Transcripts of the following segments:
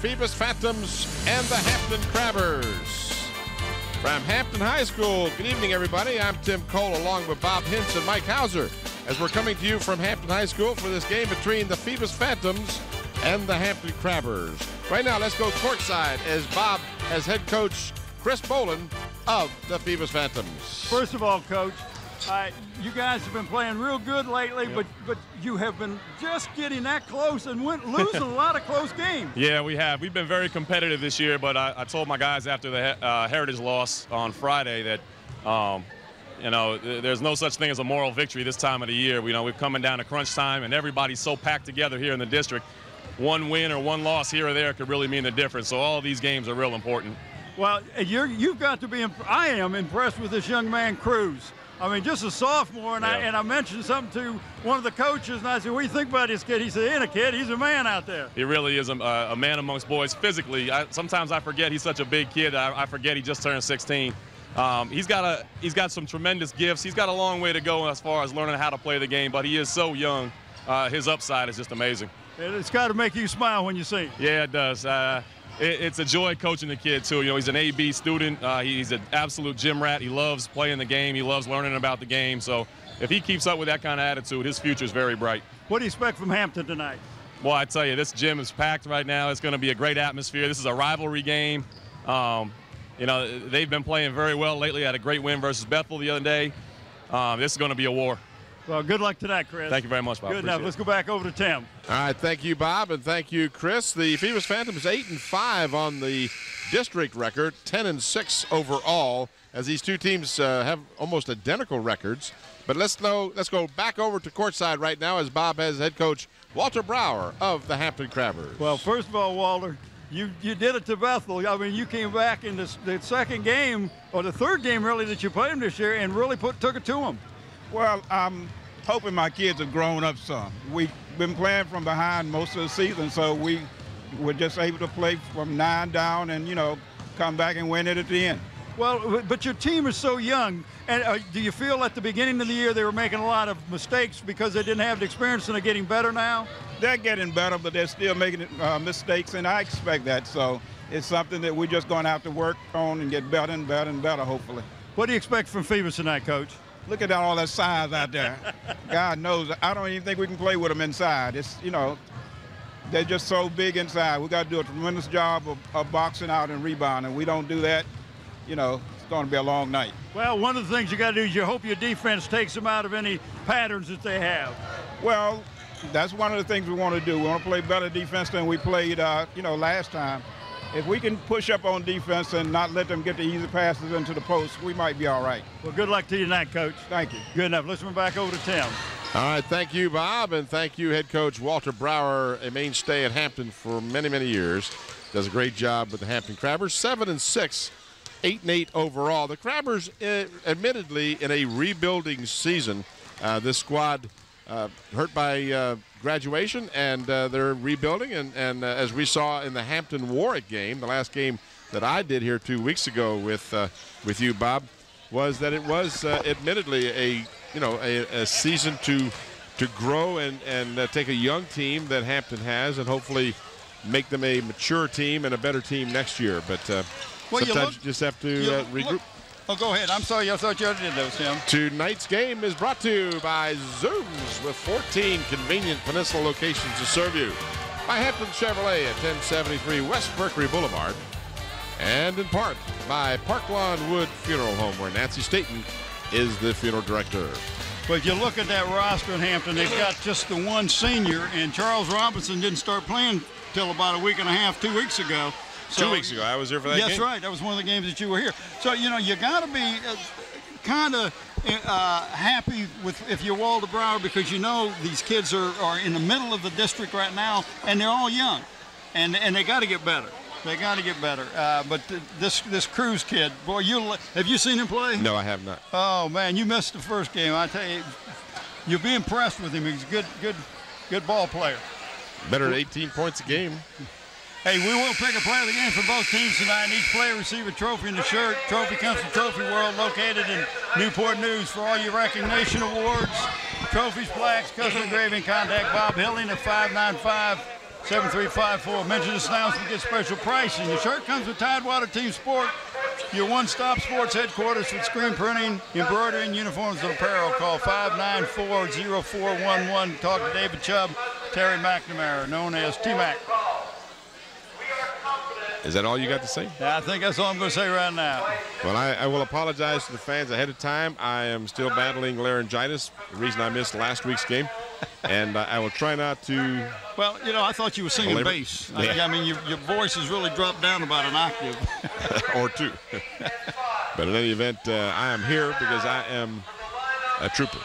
Phoebus Phantoms and the Hampton Crabbers. From Hampton High School, good evening, everybody. I'm Tim Cole along with Bob Hintz and Mike Hauser as we're coming to you from Hampton High School for this game between the Phoebus Phantoms and the Hampton Crabbers. Right now, let's go courtside as Bob has head coach Chris Boland of the Phoebus Phantoms. First of all, Coach, you guys have been playing real good lately, Yep. but you have been just getting that close and losing a lot of close games. Yeah, we have. We've been very competitive this year, but I told my guys after the Heritage loss on Friday that, there's no such thing as a moral victory this time of the year. We're coming down to crunch time, and everybody's so packed together here in the district. One win or one loss here or there could really mean the difference. So all these games are real important. Well, you've got to be. I am impressed with this young man, Cruz. I mean, just a sophomore, and I mentioned something to one of the coaches, and I said, "What do you think about this kid?" He said, "He ain't a kid. He's a man out there." He really is a man amongst boys physically. Sometimes I forget he's such a big kid. I forget he just turned 16. He's got some tremendous gifts. He's got a long way to go as far as learning how to play the game, but he is so young. His upside is just amazing. It's got to make you smile when you see him. Yeah, it does. It's a joy coaching the kid, too. He's an AB student. He's an absolute gym rat. He loves playing the game. He loves learning about the game. So if he keeps up with that kind of attitude, his future is very bright. What do you expect from Hampton tonight? Well, I tell you, this gym is packed right now. It's going to be a great atmosphere. This is a rivalry game. They've been playing very well lately. Had a great win versus Bethel the other day. This is going to be a war. Well, good luck tonight, Chris. Thank you very much, Bob. Good enough. Let's go back over to Tim. All right, thank you, Bob, and thank you, Chris. The Phoebus Phantoms 8-5 on the district record, 10-6 overall, as these two teams have almost identical records. But let's go back over to courtside right now as Bob has head coach Walter Brower of the Hampton Crabbers. Well, first of all, Walter, you did it to Bethel. I mean, you came back in the second game, or the third game, really, that you played them this year and really took it to them. Well, I'm hoping my kids have grown up some. We've been playing from behind most of the season, so we were just able to play from 9 down and, come back and win it at the end. Well, but your team is so young, and do you feel at the beginning of the year they were making a lot of mistakes because they didn't have the experience and they're getting better now? They're getting better, but they're still making mistakes, and I expect that. So it's something that we're just going to have to work on and get better and better and better, hopefully. What do you expect from Phoebus tonight, Coach? Look at all that size out there. God knows, I don't even think we can play with them inside. It's, they're just so big inside. We got to do a tremendous job of boxing out and rebounding. We don't do that, it's going to be a long night. Well, one of the things you got to do is you hope your defense takes them out of any patterns that they have. Well, that's one of the things we want to do. We want to play better defense than we played, last time. If we can push up on defense and not let them get the easy passes into the post, we might be all right. Well, good luck to you tonight, Coach. Thank you. Good enough. Let's move back over to Tim. All right, thank you, Bob, and thank you, head coach Walter Brower, a mainstay at Hampton for many, many years. Does a great job with the Hampton Crabbers, 7-6, 8-8 overall. The Crabbers, admittedly, in a rebuilding season. This squad hurt by graduation, and they're rebuilding. And as we saw in the Hampton-Warwick game, the last game that I did here 2 weeks ago with you, Bob, was that it was admittedly a season to grow and take a young team that Hampton has and hopefully make them a mature team and a better team next year. But sometimes you just have to regroup. Oh, go ahead. I'm sorry. I thought you already did those, Tim. Tonight's game is brought to you by Zooms, with 14 convenient Peninsula locations to serve you. By Hampton Chevrolet at 1073 West Mercury Boulevard. And in part by Park Lawn Wood Funeral Home, where Nancy Staten is the funeral director. But if you look at that roster in Hampton, they've got just the one senior, and Charles Robinson didn't start playing till about a week and a half, 2 weeks ago. So, 2 weeks ago, I was here for that game. That's right. That was one of the games that you were here. So, you got to be kind of happy with if you're Walter Brower, because these kids are in the middle of the district right now, and they're all young, and they got to get better. They got to get better. But this Cruz kid, boy, have you seen him play? No, I have not. Oh man, you missed the first game. I tell you, you'll be impressed with him. He's a good ball player. Better than 18 points a game. Hey, we will pick a player of the game for both teams tonight, and each player receive a trophy in the shirt. Trophy comes from Trophy World, located in Newport News. For all your recognition awards, trophies, plaques, custom engraving, contact Bob Hilling at 7354. Mention this announcement, get special pricing. Your shirt comes with Tidewater Team Sport, your one-stop sports headquarters for screen printing, embroidery, and uniforms and apparel. Call 594-0411. Talk to David Chubb, Terry McNamara, known as T-Mac. Is that all you got to say? Yeah, I think that's all I'm going to say right now. Well, I will apologize to the fans ahead of time. I am still battling laryngitis, the reason I missed last week's game. And I will try not to. Well, you know, I thought you were singing bass. Yeah. I mean, your voice has really dropped down about an octave. Or two. But in any event, I am here because I am a trooper.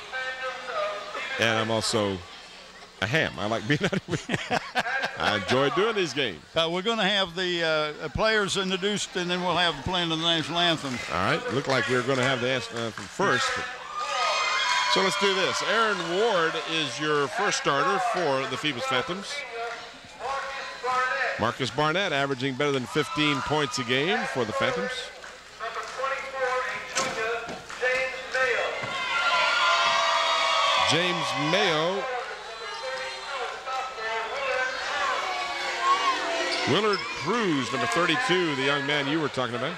And I'm also a ham. I like being out here. I enjoy doing these games. We're going to have the players introduced, and then we'll have the playing of the national anthem. All right. Looked like we were going to have the anthem first. So let's do this. Aaron Ward is your first starter for the Phoebus Phantoms. Marcus Barnett averaging better than 15 points a game for the Phantoms. James Mayo. Willard Cruz, number 32, the young man you were talking about.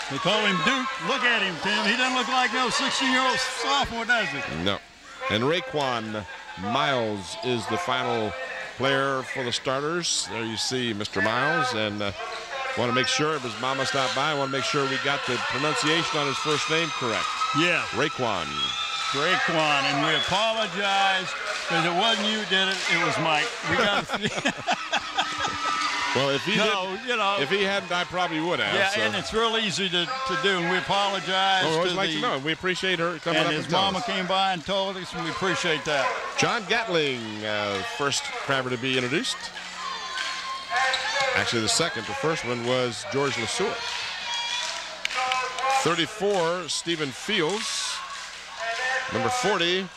They call him Duke. Look at him, Tim. He doesn't look like no 16-year-old sophomore, does he? No. And Raekwon Miles is the final player for the starters. There you see Mr. Miles. And want to make sure, if his mama stopped by, I want to make sure we got the pronunciation on his first name correct. Yeah. Raekwon. Raekwon. And we apologize because it wasn't you who did it. It was Mike. We got Well, if he if he hadn't, I probably would have. Yeah, so. and it's real easy to do, and we apologize. Oh, we always like to know. We appreciate her coming up and his mama came by and told us, and we appreciate that. John Gatling, first Crabber to be introduced. Actually, the second. The first one was George LeSueur. 34, Stephen Fields. Number 40,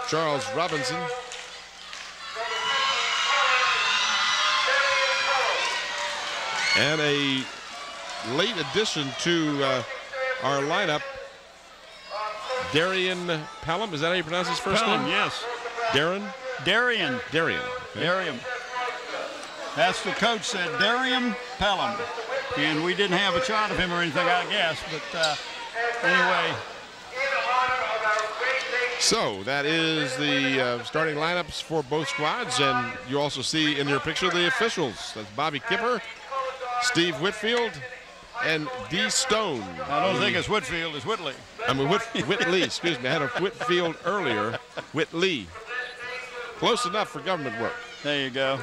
Charles Robinson. And a late addition to our lineup, Darian Pelham. Is that how you pronounce his first name? Yes. Darian. Okay. Darian. That's the coach said, Darian Pelham. And we didn't have a shot of him or anything, I guess. But anyway. So that is the starting lineups for both squads. And you also see in your picture the officials. That's Bobby Kipper, Steve Whitfield, and D. Stone. I don't think it's Whitfield, it's Whitley. I mean, Whitley, excuse me. I had a Whitfield earlier. Whitley. Close enough for government work. There you go.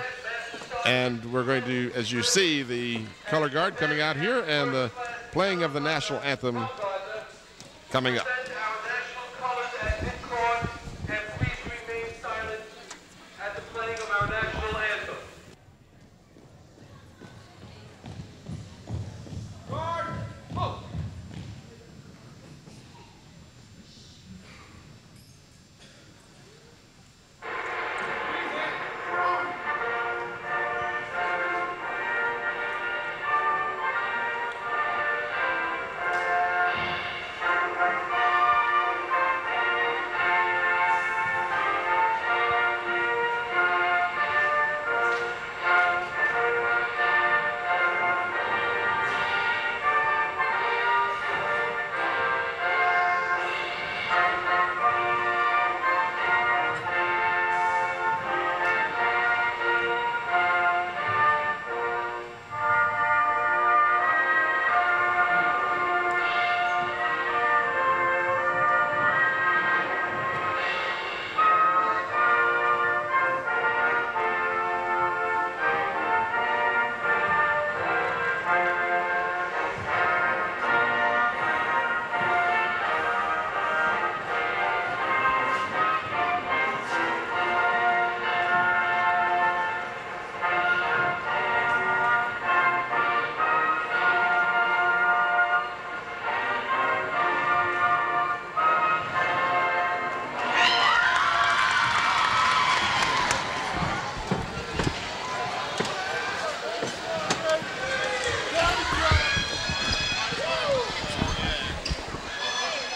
And we're going to, as you see, the color guard coming out here and the playing of the national anthem coming up.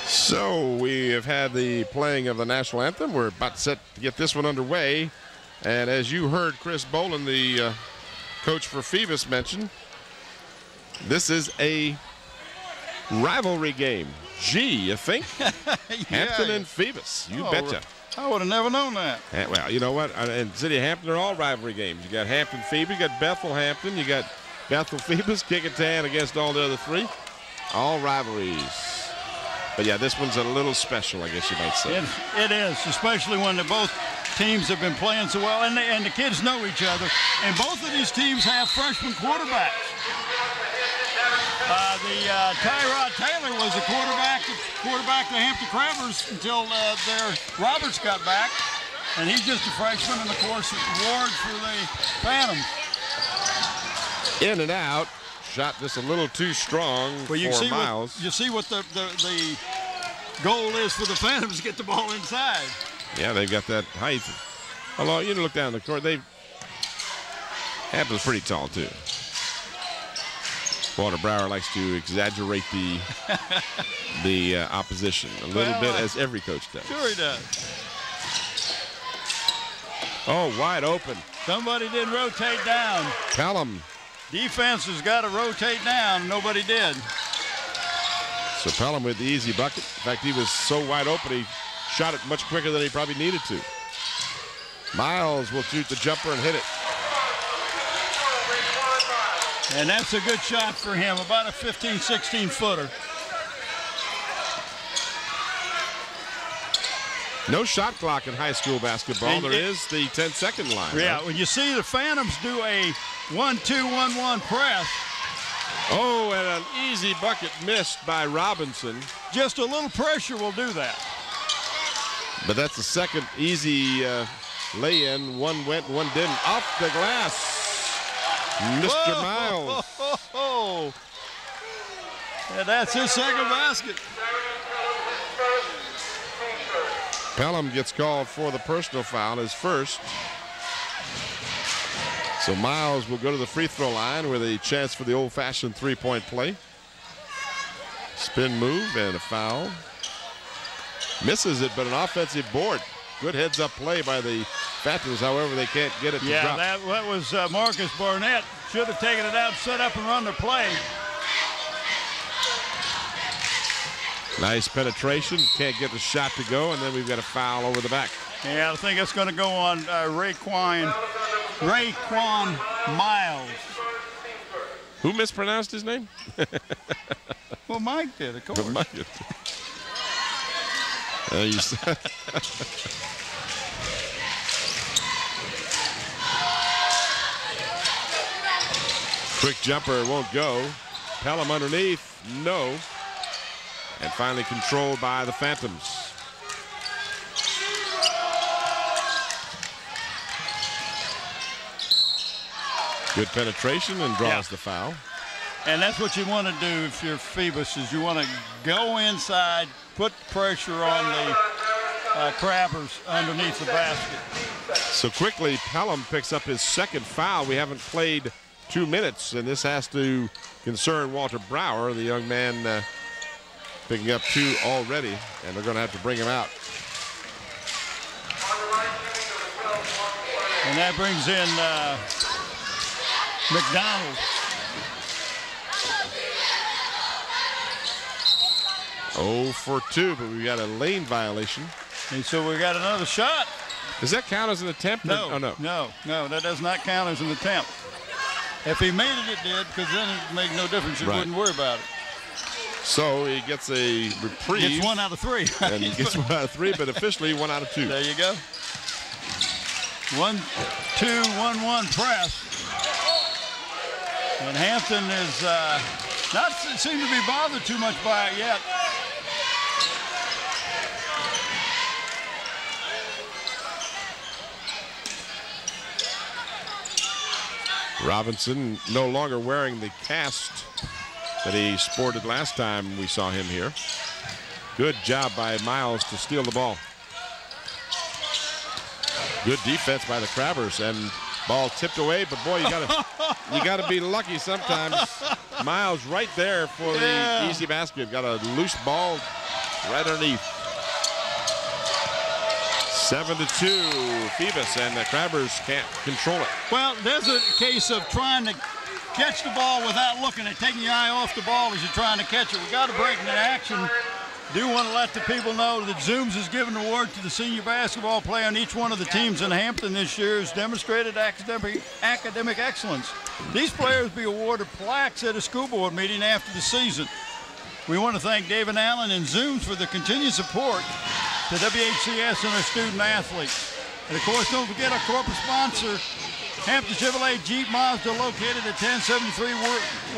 So we have had the playing of the national anthem. We're about set to get this one underway. And as you heard Chris Boland, the coach for Phoebus, mention, this is a rivalry game. Gee, you think? Hampton and Phoebus. You betcha. I would have never known that. Well, you know what? In City of Hampton, they're all rivalry games. You got Hampton Phoebus, you got Bethel-Hampton, you got Bethel-Phoebus, Kickintan against all the other three. All rivalries. But yeah, this one's a little special, I guess you might say. It is, especially when both teams have been playing so well, and the kids know each other. And both of these teams have freshman quarterbacks. Tyrod Taylor was the quarterback to Hampton Crabbers until Roberts got back, and he's just a freshman. And of course, Ward for the Phantoms. In and out. Shot just a little too strong for Miles. You see what the goal is for the Phantoms to get the ball inside. Yeah, they've got that height. Although you look down the court, Hampton's pretty tall too. Walter Brower likes to exaggerate the opposition a little bit, as every coach does. Sure he does. Oh, wide open. Somebody didn't rotate down. Pelham. Defense has got to rotate down. Nobody did. So Pelham with the easy bucket. In fact, he was so wide open, he shot it much quicker than he probably needed to. Miles will shoot the jumper and hit it. And that's a good shot for him, about a 15, 16-footer. No shot clock in high school basketball. There is the 10-second line. Yeah, right? when you see the Phantoms do a 1-2-1-1 press. Oh, and an easy bucket missed by Robinson. Just a little pressure will do that. But that's the second easy lay-in. One went, one didn't. Off the glass. Mr. Miles. And that's his second basket. Pelham gets called for the personal foul, his first. So Miles will go to the free throw line with a chance for the old-fashioned three-point play. Spin move and a foul. Misses it, but an offensive board. Good heads-up play by the Phantoms. However, they can't get it to drop. Yeah, that was Marcus Barnett. Should have taken it out, set up, and run the play. Nice penetration. Can't get the shot to go, and then we've got a foul over the back. Yeah, I think it's going to go on Raekwon Miles. Who mispronounced his name? Well, Mike did, of course. Mike did. Quick jumper won't go. Pelham underneath, no. And finally controlled by the Phantoms. Good penetration and draws the foul. And that's what you want to do if you're Phoebus, is you want to go inside, put pressure on the Crabbers underneath the basket. So quickly, Pelham picks up his second foul. We haven't played 2 minutes, and this has to concern Walter Brower, the young man picking up 2 already, and they're going to have to bring him out. And that brings in McDonald. 0 for 2, but we got a lane violation. And so we got another shot. Does that count as an attempt? No, oh, no, that does not count as an attempt. If he made it, it did, because then it made no difference. You wouldn't worry about it. So he gets a reprieve. Gets 1 out of 3. Right? And he gets 1 out of 3, but officially 1 out of 2. There you go. 1-2-1-1 press. And Hampton is not seem to be bothered too much by it yet. Robinson no longer wearing the cast that he sported last time we saw him here. Good job by Miles to steal the ball. Good defense by the Crabbers, and ball tipped away, but boy, you gotta be lucky sometimes. Miles right there for the easy basket. Got a loose ball right underneath. 7-2, Phoebus, and the Crabbers can't control it. Well, there's a case of trying to catch the ball without looking at taking your eye off the ball as you're trying to catch it. We got to break into action. Do want to let the people know that Zooms has given an award to the senior basketball player on each one of the teams in Hampton this year who's demonstrated academic excellence. These players be awarded plaques at a school board meeting after the season. We want to thank David Allen and Zooms for their continued support to WHCS and our student athletes. And of course, don't forget our corporate sponsor, Hampton Chevrolet Jeep Mazda, located at 1073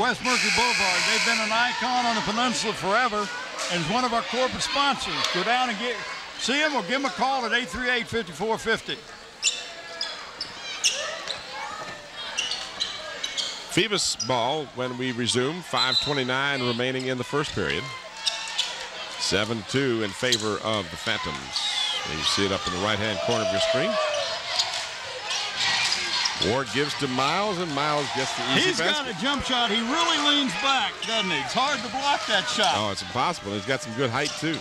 West Mercury Boulevard. They've been an icon on the peninsula forever and is one of our corporate sponsors. Go down and see them or give them a call at 838-5450. Phoebus ball when we resume. 5:29 remaining in the first period. 7-2 in favor of the Phantoms. You see it up in the right-hand corner of your screen. Ward gives to Miles, and Miles gets the easy basket. He's got a jump shot. He really leans back, doesn't he? It's hard to block that shot. Oh, it's impossible. He's got some good height, too.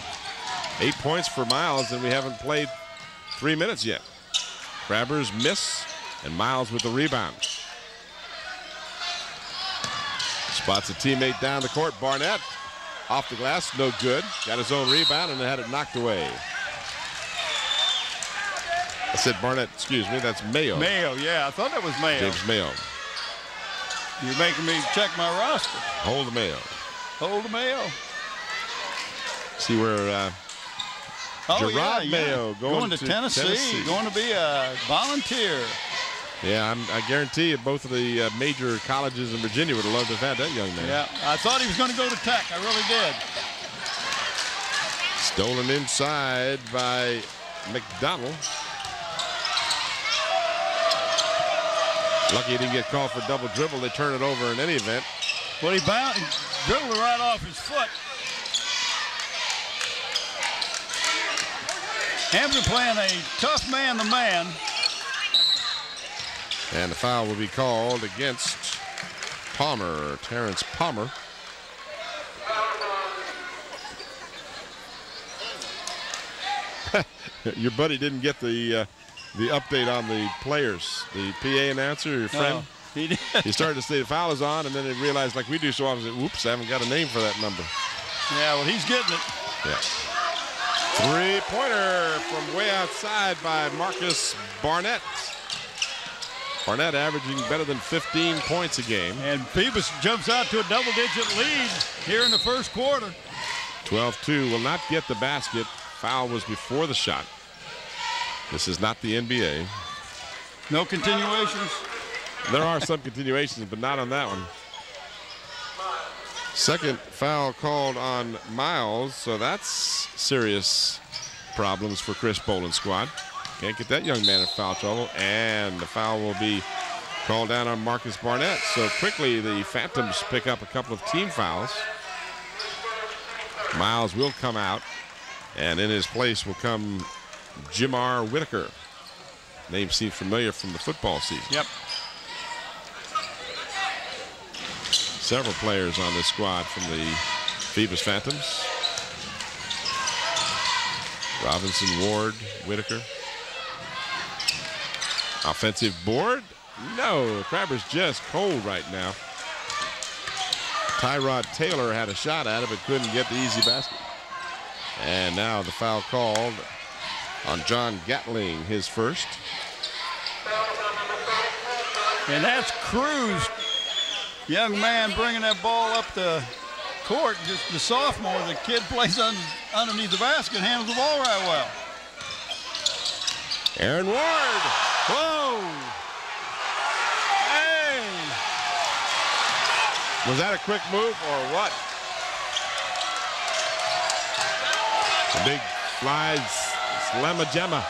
8 points for Miles, and we haven't played 3 minutes yet. Crabbers miss, and Miles with the rebound. Spots a teammate down the court. Barnett off the glass, no good. Got his own rebound and had it knocked away. I said Barnett, excuse me, that's Mayo. Mayo, yeah, I thought that was Mayo. James Mayo. You're making me check my roster. Hold the Mayo. Hold the Mayo. See where Gerard Mayo going to Tennessee. Going to be a volunteer. Yeah, I guarantee you both of the major colleges in Virginia would have loved to have had that young man. Yeah, I thought he was going to go to Tech. I really did. Stolen inside by McDonald. Lucky he didn't get called for double dribble. They turn it over in any event. Well, he dribbled it right off his foot. Hampton playing a tough man-to-man. And the foul will be called against Palmer, Terrence Palmer. Your buddy didn't get the update on the players. The PA announcer, your friend, no, he did. He started to say the foul is on, and then he realized, like we do so often, whoops, I haven't got a name for that number. Yeah, well, he's getting it. Yeah. Three-pointer from way outside by Marcus Barnett. Barnett averaging better than 15 points a game. And Phoebus jumps out to a double-digit lead here in the first quarter. 12-2 will not get the basket. Foul was before the shot. This is not the NBA. No continuations? There are some continuations, but not on that one. Second foul called on Miles, so that's serious problems for Chris Boland's squad. Can't get that young man in foul trouble, and the foul will be called down on Marcus Barnett. So quickly the Phantoms pick up a couple of team fouls. Miles will come out, and in his place will come Jamar Whitaker. Name seems familiar from the football season. Yep. Several players on this squad from the Phoebus Phantoms. Robinson, Ward, Whitaker. Offensive board? No, Crabbers just cold right now. Tyrod Taylor had a shot at it but couldn't get the easy basket. And now the foul called on John Gatling, his first. And that's Cruz. Young man bringing that ball up the court, just the sophomore. The kid plays underneath the basket, handles the ball right well. Aaron Ward. Whoa. Hey. Was that a quick move or what? The big flies, slamma jamma.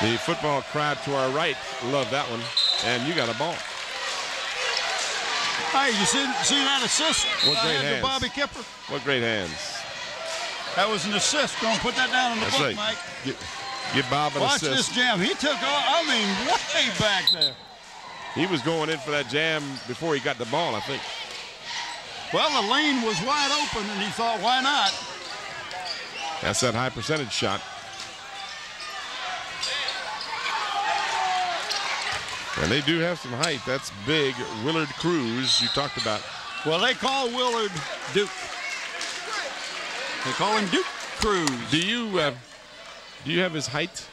The football crowd to our right loved that one, and you got a ball. Hey, you see that assist? What great hands. Bobby Kipper. What great hands. That was an assist. Go and put that down in the That's book, right. Mike. Give Bob an assist. Watch this jam. He took off, I mean, way back there. He was going in for that jam before he got the ball, I think. Well, the lane was wide open, and he thought, why not? That's that high percentage shot. And they do have some height. That's big. Willard Cruz, you talked about. Well, they call Willard Duke. They call him Duke Cruz. Do you have his height?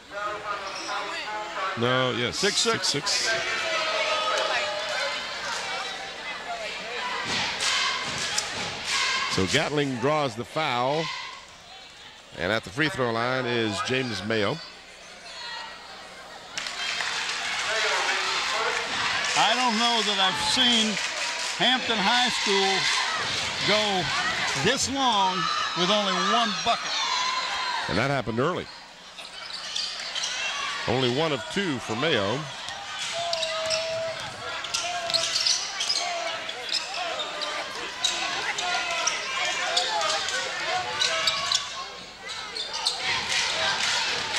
No, yes. 6'6". 6'6". So Gatling draws the foul. And at the free throw line is James Mayo. I don't know that I've seen Hampton High School go this long with only one bucket. And that happened early. Only one of two for Mayo.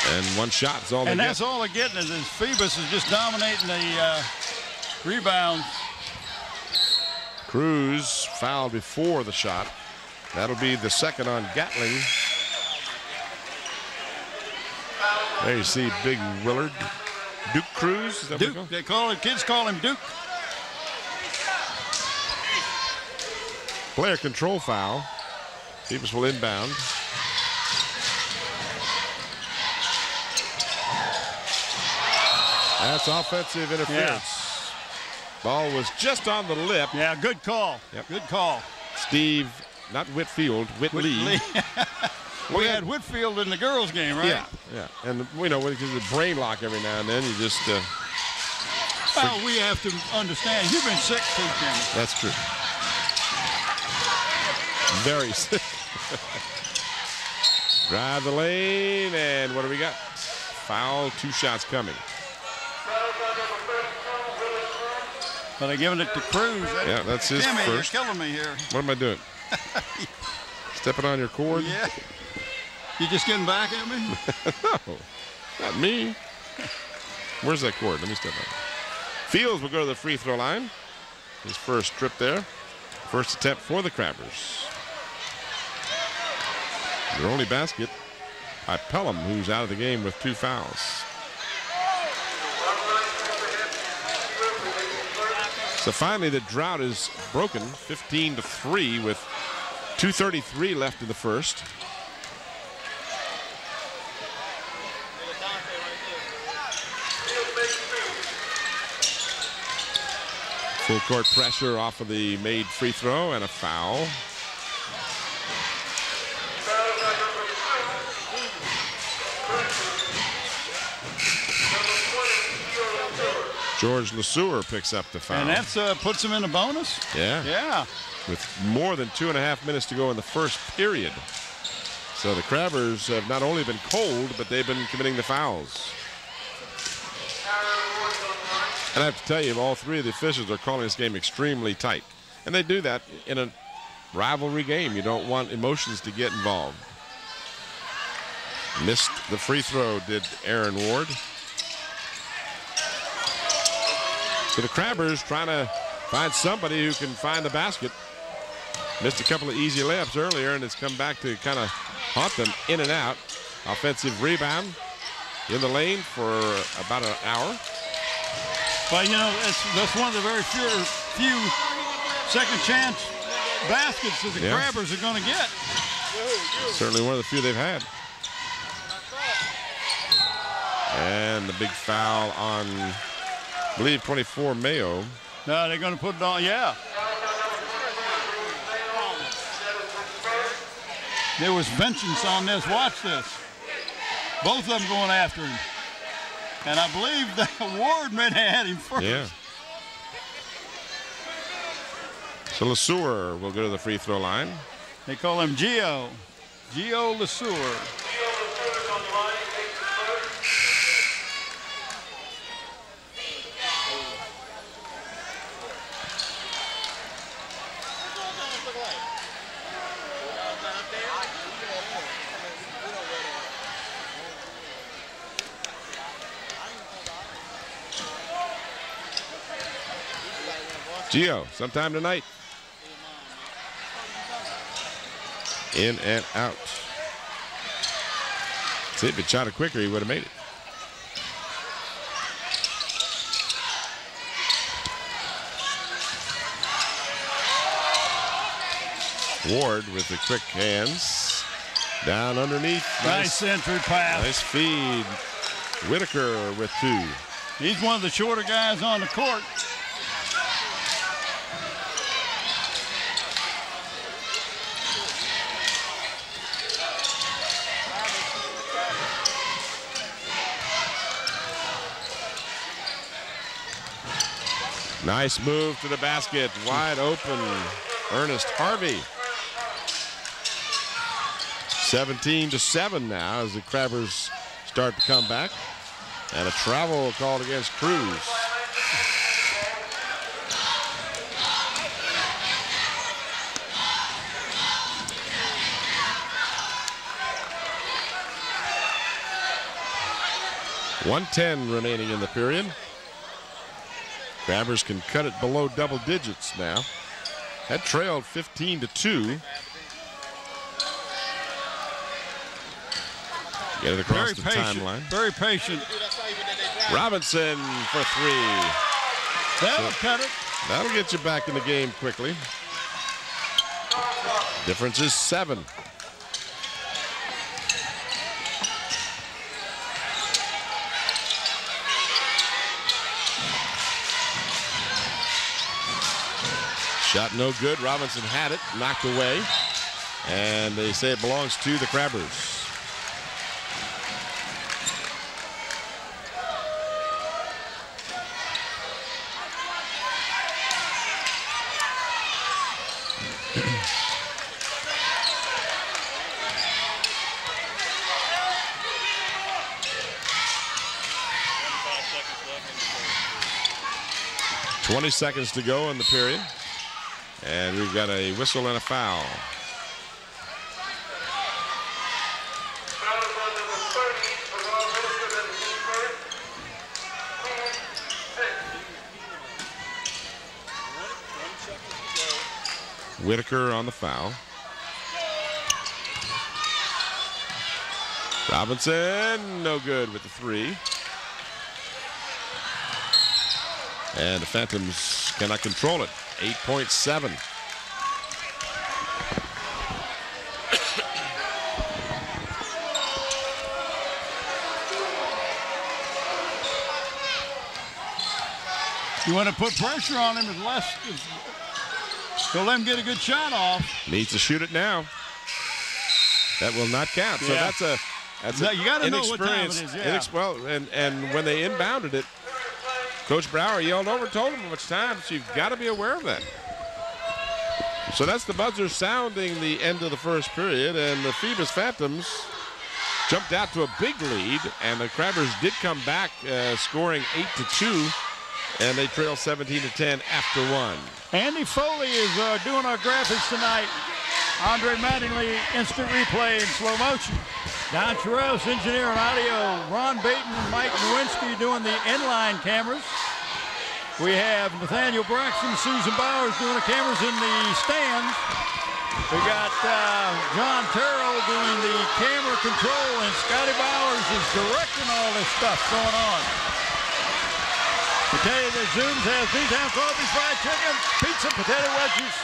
And one shot is all they get. And that's all they're getting is Phoebus is just dominating the rebounds. Cruz fouled before the shot. That'll be the second on Gatling. There you see big Willard. Duke Cruz, is that Duke, what they call it, kids call him Duke. Player control foul. Phoebus will inbound. That's offensive interference. Yeah. Ball was just on the lip. Yeah, good call. Yep. Good call. Steve, not Whitfield, Whitley. We had Whitfield in the girls' game, right? Yeah, yeah. And, you know, because of brain lock every now and then, you just... well, we have to understand, you've been sick too, Jim. That's true. Very sick. Drive the lane, and what do we got? Foul, 2 shots coming. But they're giving it to Cruz. Yeah, that's his Jimmy, first. You're killing me here. What am I doing? Stepping on your cord? Yeah. You just getting back at me? No, not me. Where's that cord? Let me step on it. Fields will go to the free throw line. His first trip there. First attempt for the Crabbers. Their only basket by Pelham, who's out of the game with 2 fouls. So finally the drought is broken, 15-3 with 2:33 left in the first. Full court pressure off of the made free throw and a foul. George LeSueur picks up the foul. And that puts him in a bonus? Yeah. Yeah. With more than 2.5 minutes to go in the first period. So the Crabbers have not only been cold, but they've been committing the fouls. And I have to tell you, all 3 of the officials are calling this game extremely tight. And they do that in a rivalry game. You don't want emotions to get involved. Missed the free throw, did Aaron Ward. So the Crabbers trying to find somebody who can find the basket. Missed a couple of easy layups earlier, and it's come back to kind of haunt them in and out. Offensive rebound in the lane for about an hour. Well, you know, that's one of the very few second chance baskets that the Crabbers are going to get. Certainly one of the few they've had. And the big foul on, I believe, 24 Mayo. No, they're going to put it on, yeah. There was vengeance on this. Watch this. Both of them going after him. And I believe that Ward may have had him first. Yeah. So LeSueur will go to the free throw line. They call him Gio LeSueur. Gio, sometime tonight. In and out. See, if he shot it quicker, he would have made it. Ward with the quick hands. Down underneath. Nice entry pass. Nice feed. Whitaker with 2. He's one of the shorter guys on the court. Nice move to the basket. Wide open. Ernest Harvey. 17-7 now as the Crabbers start to come back. And a travel called against Cruz. .110 remaining in the period. Crabbers can cut it below double digits now. Had trailed 15-2. Get it across the timeline. Very patient. Robinson for 3. That'll cut it. That'll get you back in the game quickly. Difference is 7. Shot no good. Robinson had it, knocked away. And they say it belongs to the Crabbers. .20 seconds to go in the period. And we've got a whistle and a foul. Whitaker on the foul. Robinson, no good with the 3. And the Phantoms cannot control it. 8.7. You want to put pressure on him so let him get a good shot off. Needs to shoot it now. That will not count. So Yeah. that's You got to know what time it is. Yeah. Well, and when they inbounded it, Coach Brower yelled over, told him how much time, so you've got to be aware of that. So that's the buzzer sounding the end of the first period, and the Phoebus Phantoms jumped out to a big lead, and the Crabbers did come back, scoring 8-2, and they trail 17-10 after 1. Andy Foley is doing our graphics tonight. Andre Mattingly, instant replay in slow motion. Don Chiros, engineer and audio. Ron Baton and Mike Nowinski doing the inline cameras. We have Nathaniel Braxton, Susan Bowers doing the cameras in the stands. We got John Terrell doing the camera control, and Scotty Bowers is directing all this stuff going on. To tell you that Zooms has B-Town coffee, fried chicken, pizza, potato wedges,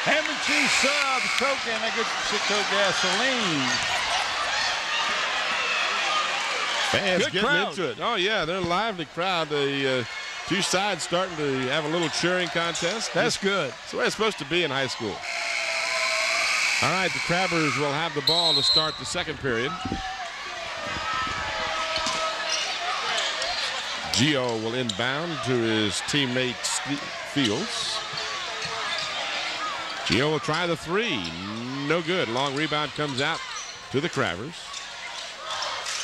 ham and cheese subs, Coke, and a good Citgo gasoline. Fans Good getting crowd. into it. Oh, yeah, they're a lively crowd. The two sides starting to have a little cheering contest. That's good. That's the way it's supposed to be in high school. All right, the Crabbers will have the ball to start the second period. Gio will inbound to his teammate Fields. Gio will try the 3. No good. Long rebound comes out to the Crabbers.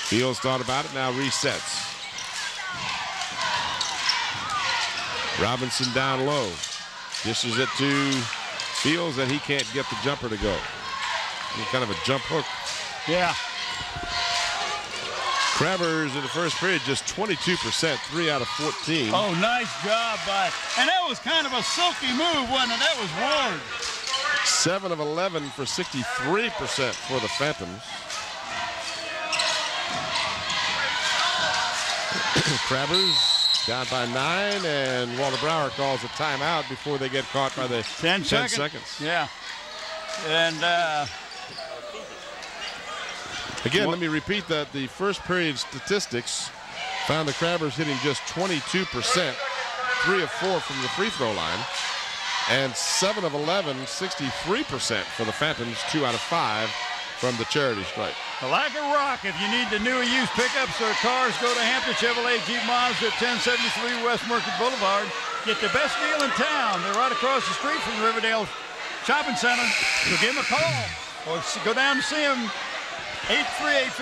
Fields thought about it, now resets. Robinson down low. Dishes it to Fields, and he can't get the jumper to go. Kind of a jump hook. Yeah. Crabbers in the first period just 22%, 3 out of 14. Oh, nice job by, and that was kind of a silky move, wasn't it? That was Ward. 7 of 11 for 63% for the Phantoms. Crabbers down by 9, and Walter Brower calls a timeout before they get caught by the 10 seconds. Yeah. And again, let me repeat that the first period statistics found the Crabbers hitting just 22%, 3 of 4 from the free throw line, and 7 of 11, 63% for the Phantoms, 2 out of 5 from the charity stripe. like a rock, if you need the new or used pickups or cars, go to Hampton Chevrolet Jeep Mazda at 1073 West Market Boulevard. Get the best deal in town. They're right across the street from the Riverdale Shopping Center. So give them a call or go down to see them, 838-5450.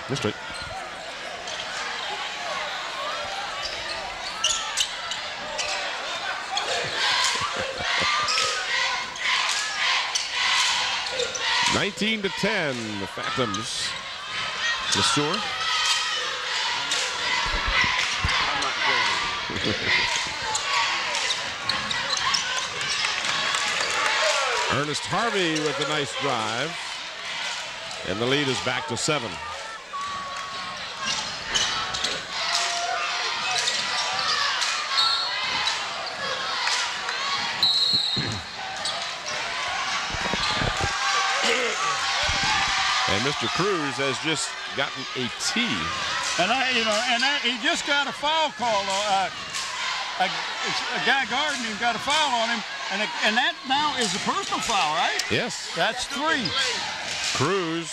Missed it. (19 to 10), the Phantoms. LeSueur. Ernest Harvey with a nice drive, and the lead is back to 7. And Mr. Cruz has just gotten a T. And he just got a foul call. A guy guarding him got a foul on him, and that now is a personal foul, right? Yes. That's 3. Cruz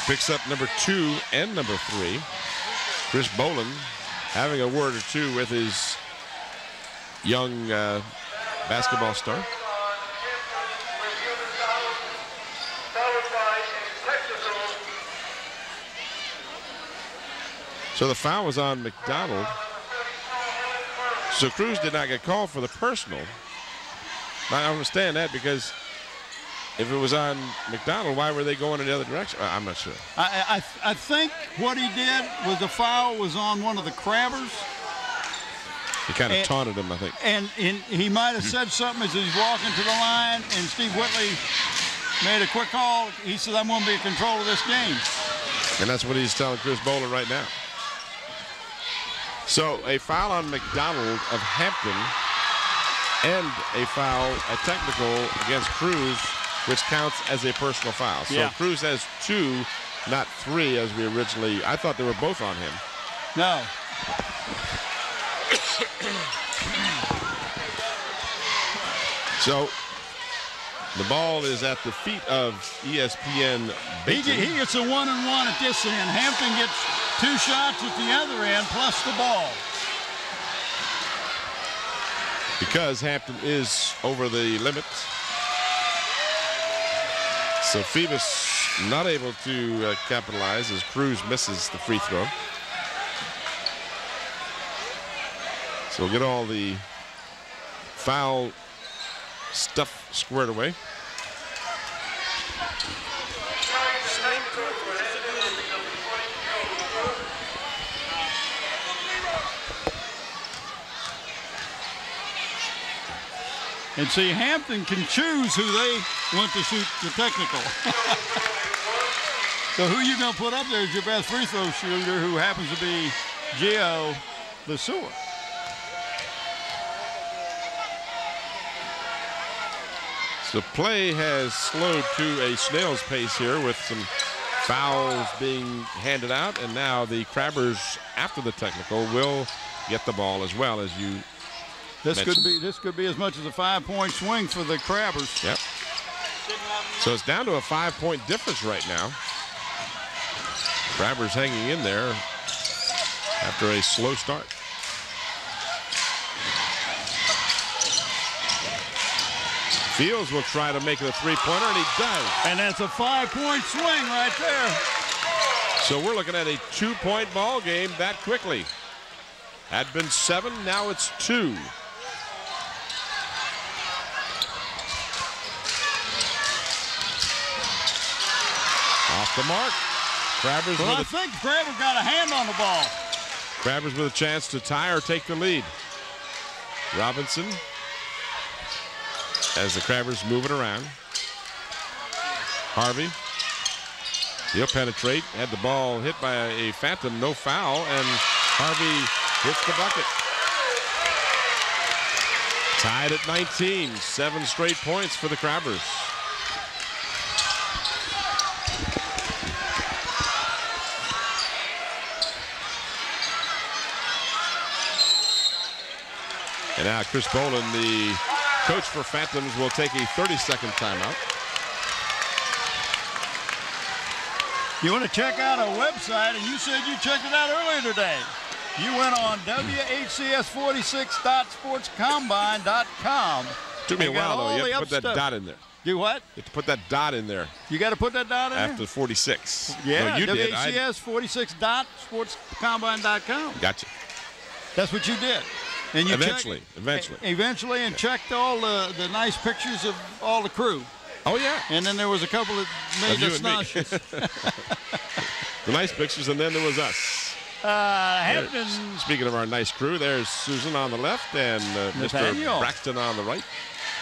picks up number 2 and number 3. Chris Boland having a word or two with his young basketball star. So the foul was on McDonald. So Cruz did not get called for the personal. I understand that, because if it was on McDonald, why were they going in the other direction? I'm not sure. I think what he did was the foul was on one of the Crabbers. He kind of taunted him, I think. And he might have said something as he's walking to the line, and Steve Whitley made a quick call. He said, I'm going to be in control of this game. And that's what he's telling Chris Boland right now. So a foul on McDonald of Hampton and a foul, a technical against Cruz, which counts as a personal foul. So Cruz has 2, not 3 as we originally, I thought they were both on him. No. So the ball is at the feet of ESPN Baton. He gets a 1-and-1 at this end. Hampton gets 2 shots at the other end, plus the ball. Because Hampton is over the limit. So Phoebus not able to capitalize as Cruz misses the free throw. So we'll get all the foul stuff squared away. And see, Hampton can choose who they want to shoot the technical. So who you going to put up there as your best free throw shooter, who happens to be Gio LeSueur. So play has slowed to a snail's pace here with some fouls being handed out, and now the Crabbers, after the technical, will get the ball as well, as you mentioned. This could be as much as a 5-point swing for the Crabbers. Yep. So it's down to a 5-point difference right now. Crabbers hanging in there after a slow start. Fields will try to make it a 3-pointer, and he does. And that's a 5-point swing right there. So we're looking at a 2-point ball game that quickly. Had been 7, now it's 2. Off the mark. Crabbers Well, I think Crabbers got a hand on the ball. Crabbers with a chance to tie or take the lead. Robinson, as the Crabbers move it around. Harvey, he'll penetrate. Had the ball hit by a Phantom, no foul, and Harvey hits the bucket. Tied at 19, 7 straight points for the Crabbers. And now Chris Boland, the coach for Phantoms, will take a 30-second timeout. You want to check out our website, and you said you checked it out earlier today. You went on WHCS46.sportscombine.com. Took me a while, though. You have to put that dot in there. Do what? You have to put that dot in there. You got to put that dot in there? After 46. Yeah, no, you did. WHCS46.sportscombine.com. Gotcha. That's what you did. And you Eventually, and checked all the nice pictures of all the crew. Oh, yeah. And then there was a couple that made us nauseous. The nice pictures, and then there was us. Hampton. Speaking of our nice crew, there's Susan on the left and Mr. Braxton on the right.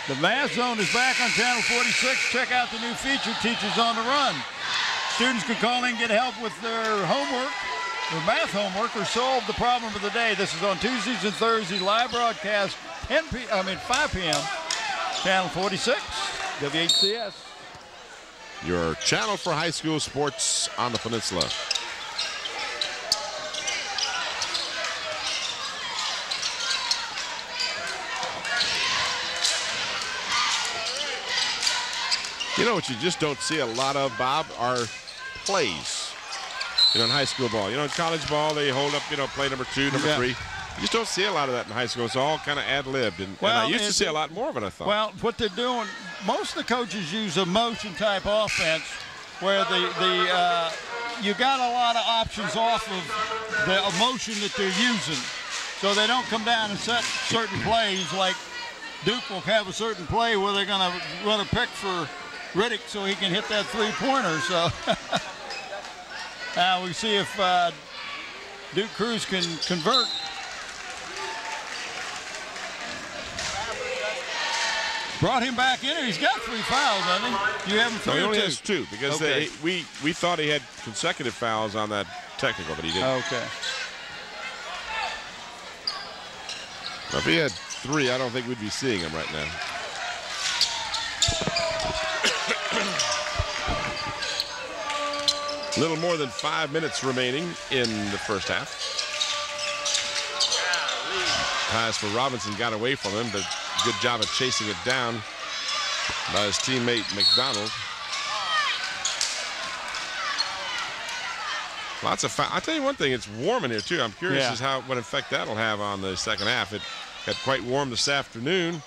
The Math Zone is back on Channel 46. Check out the new feature, Teachers on the Run. Students can call in and get help with their homework, their math homework, or solve the problem of the day. This is on Tuesdays and Thursdays, live broadcast 5 p.m. Channel 46, WHCS. Your channel for high school sports on the peninsula. You know what you just don't see a lot of, Bob, are plays. In high school ball. In college ball, they hold up, play number 2, number 3. You just don't see a lot of that in high school. It's all kind of ad-libbed. And I used to see a lot more of it, I thought. Well, what they're doing, most of the coaches use a motion-type offense where you got a lot of options off of the motion that they're using. So they don't come down and set certain plays. Like Duke will have a certain play where they're going to run a pick for Riddick so he can hit that three-pointer. So now we see if Duke Cruz can convert. Brought him back in, and he's got 3 fouls, hasn't he? You have him 3 No, he only or 2? has 2 because we thought he had consecutive fouls on that technical, but he didn't. Okay. Now, if he had 3, I don't think we'd be seeing him right now. A little more than 5 minutes remaining in the first half. Pass for Robinson got away from him, but good job of chasing it down by his teammate McDonald. Lots of fouls. I'll tell you one thing, it's warm in here too. I'm curious as what effect that'll have on the second half. It got quite warm this afternoon,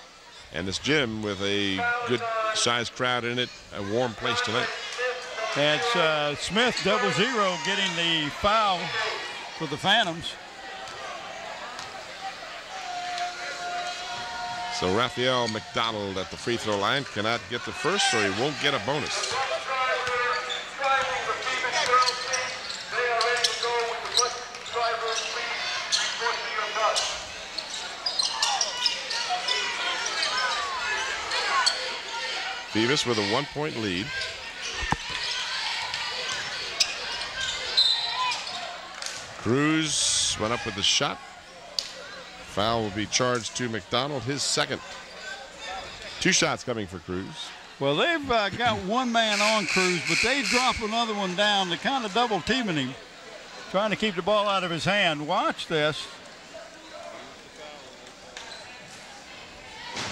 and this gym with a good sized crowd in it, a warm place tonight. It's Smith, 0-0, getting the foul for the Phantoms. So Raphael McDonald at the free throw line cannot get the first, so he won't get a bonus. Phoebus with a 1-point lead. Cruz went up with the shot. Foul will be charged to McDonald, his second. 2 shots coming for Cruz. Well, they've got one man on Cruz, but they drop another one down. They're kind of double teaming him, trying to keep the ball out of his hand. Watch this.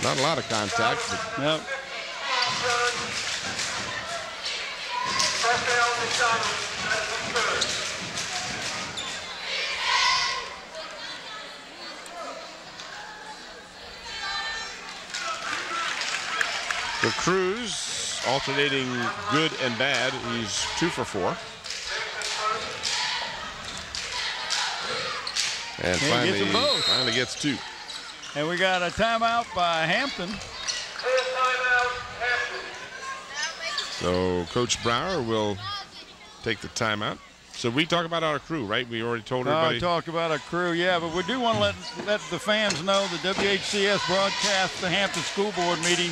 Not a lot of contact, but Yep. for Cruz, alternating good and bad, he's 2 for 4. And finally gets 2. And we got a timeout by Hampton. So Coach Brower will take the timeout. So we talk about our crew, right? We already told everybody. I talked about our crew, yeah, but we do want to let the fans know the WHCS broadcasts the Hampton School Board meeting.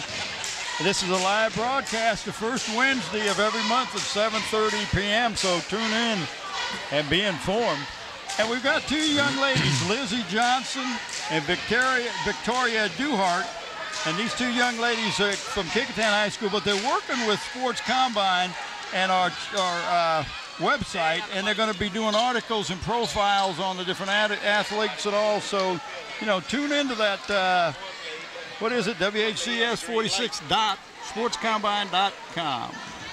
This is a live broadcast the first Wednesday of every month at 7:30 p.m., so tune in and be informed. And we've got two young ladies, Lizzie Johnson and Victoria Duhart. And these two young ladies are from Kickintown High School, but they're working with Sports Combine and our website, and they're going to be doing articles and profiles on the different athletes and all. So, you know, tune into that, what is it, WHCS46.sportscombine.com.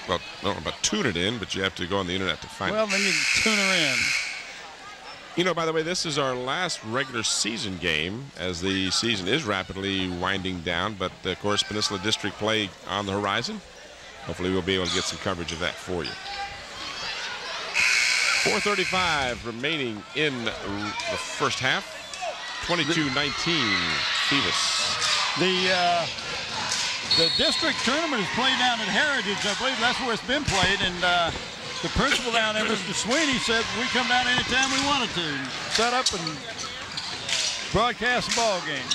Well, I don't know about tune it in, but you have to go on the internet to find it. Well, then you can tune her in. You know, by the way, this is our last regular season game as the season is rapidly winding down, but of course Peninsula District play on the horizon. Hopefully we'll be able to get some coverage of that for you. 4:35 remaining in the first half. 22-19 Phoebus. The district tournament is played down at Heritage. I believe that's where it's been played, and the principal down there, Mr. Sweeney, said we come down anytime we wanted to, set up and broadcast the ball game.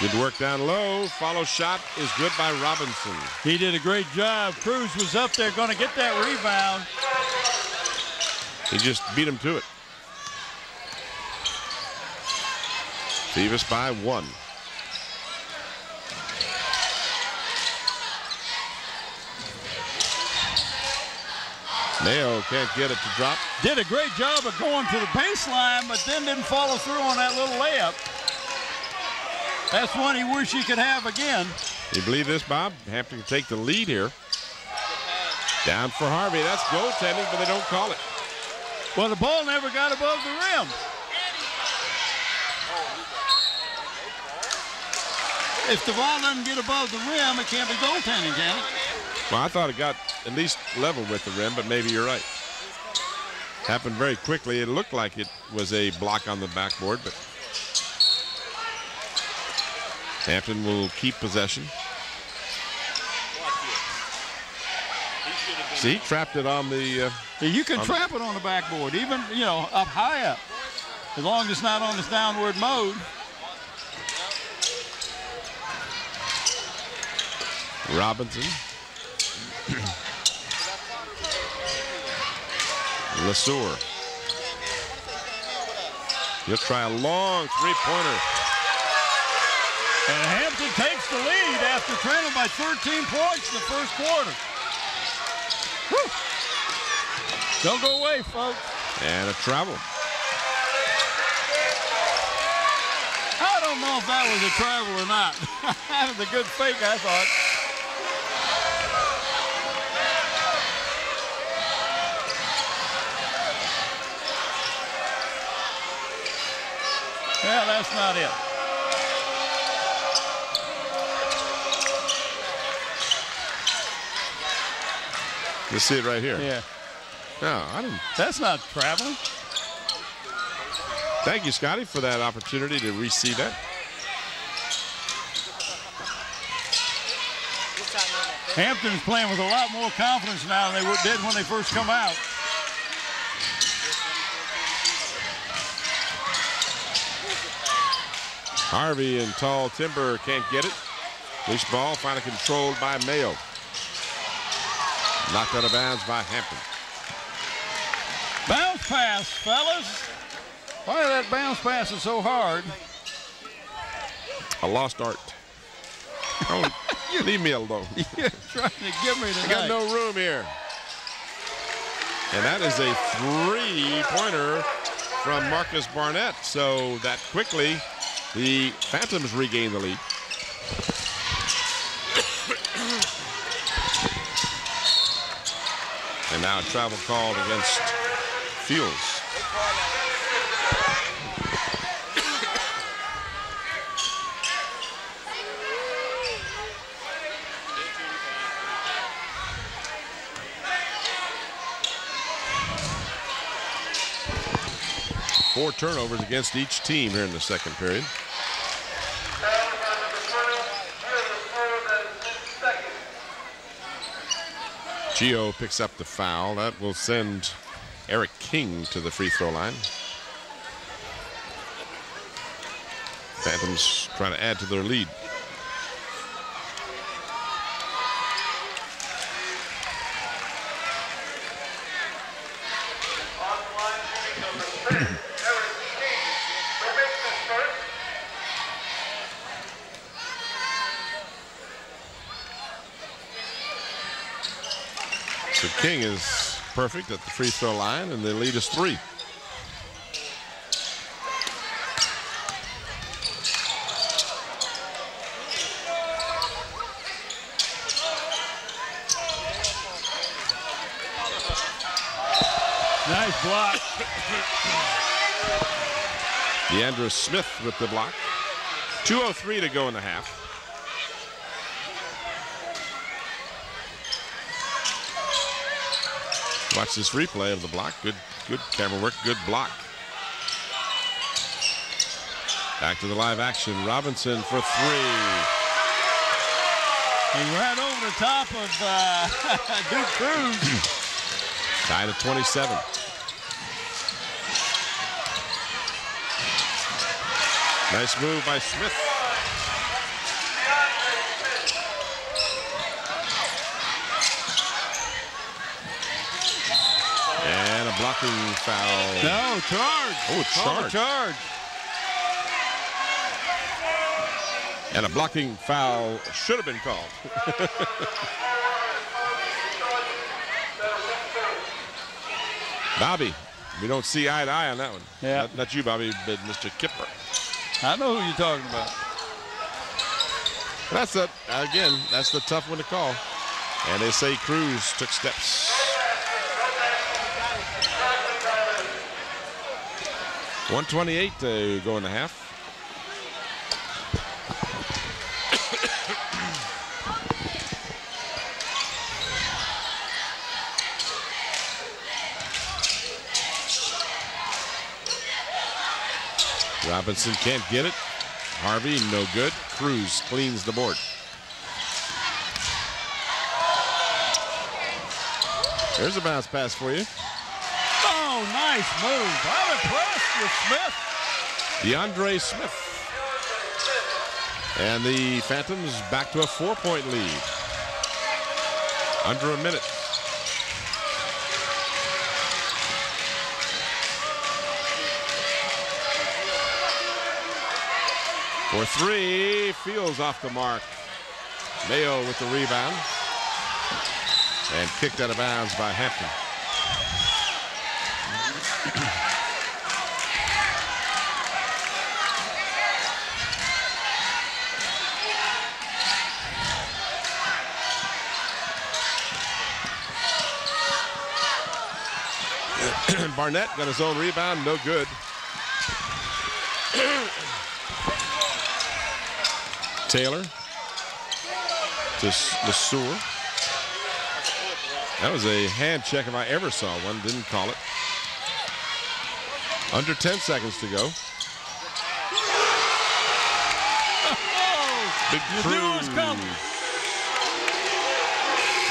Good work down low. Follow shot is good by Robinson. He did a great job. Cruz was up there going to get that rebound. He just beat him to it. Phoebus by 1. Mayo can't get it to drop. Did a great job of going to the baseline, but then didn't follow through on that little layup. That's one he wish he could have again. You believe this, Bob? Hampton can take the lead here. Down for Harvey. That's goaltending, but they don't call it. Well, the ball never got above the rim. If the ball doesn't get above the rim, it can't be goaltending, can it? Well, I thought it got at least level with the rim, but maybe you're right. Happened very quickly. It looked like it was a block on the backboard, but Hampton will keep possession. See, he trapped it on the... you can trap it on the backboard, even, you know, up high up, as long as it's not on this downward mode. Robinson. LeSueur. He'll try a long three-pointer. And Hampton takes the lead after trailing by 13 points in the first quarter. Whew. Don't go away, folks. And a travel. I don't know if that was a travel or not. That was a good fake, I thought. Yeah, that's not it. You see it right here. Yeah. No, I didn't. That's not traveling. Thank you, Scotty, for that opportunity to re-see that. Hampton's playing with a lot more confidence now than they did when they first come out. Harvey and Tall Timber can't get it. Loose ball finally controlled by Mayo. Knocked out of bounds by Hampton. Bounce pass, fellas. Why that bounce pass is so hard? A lost art. Oh, leave me alone. You're trying to give me I tonight. got no room here. And that is a three-pointer from Marcus Barnett. So that quickly, the Phantoms regain the lead. And now a travel called against Fields. Four turnovers against each team here in the second period. Gio picks up the foul. That will send Eric King to the free throw line. Phantoms trying to add to their lead. So King is perfect at the free throw line, and the lead is 3. Nice block. Deandra Smith with the block. 2:03 to go in the half. Watch this replay of the block. Good camera work, good block. Back to the live action. Robinson for 3. He ran over the top of Duke Cruz. Tied at 27. Nice move by Smith. And a blocking foul. No, charge. Oh, charge. And a blocking foul should have been called. Bobby, we don't see eye to eye on that one. Yeah. Not you, Bobby, but Mr. Kipper. I know who you're talking about. That's the tough one to call. And they say Cruz took steps. .128 to go in the half. Robinson can't get it. Harvey, no good. Cruz cleans the board. There's a bounce pass for you. Oh, nice move. I'm impressed with Smith. DeAndre Smith. And the Phantoms back to a 4-point lead. Under a minute. For 3, Fields off the mark. Mayo with the rebound. And kicked out of bounds by Hampton. Barnett got his own rebound, no good. Taylor to LeSueur. That was a hand check if I ever saw one. Didn't call it. Under 10 seconds to go. Big Cruz.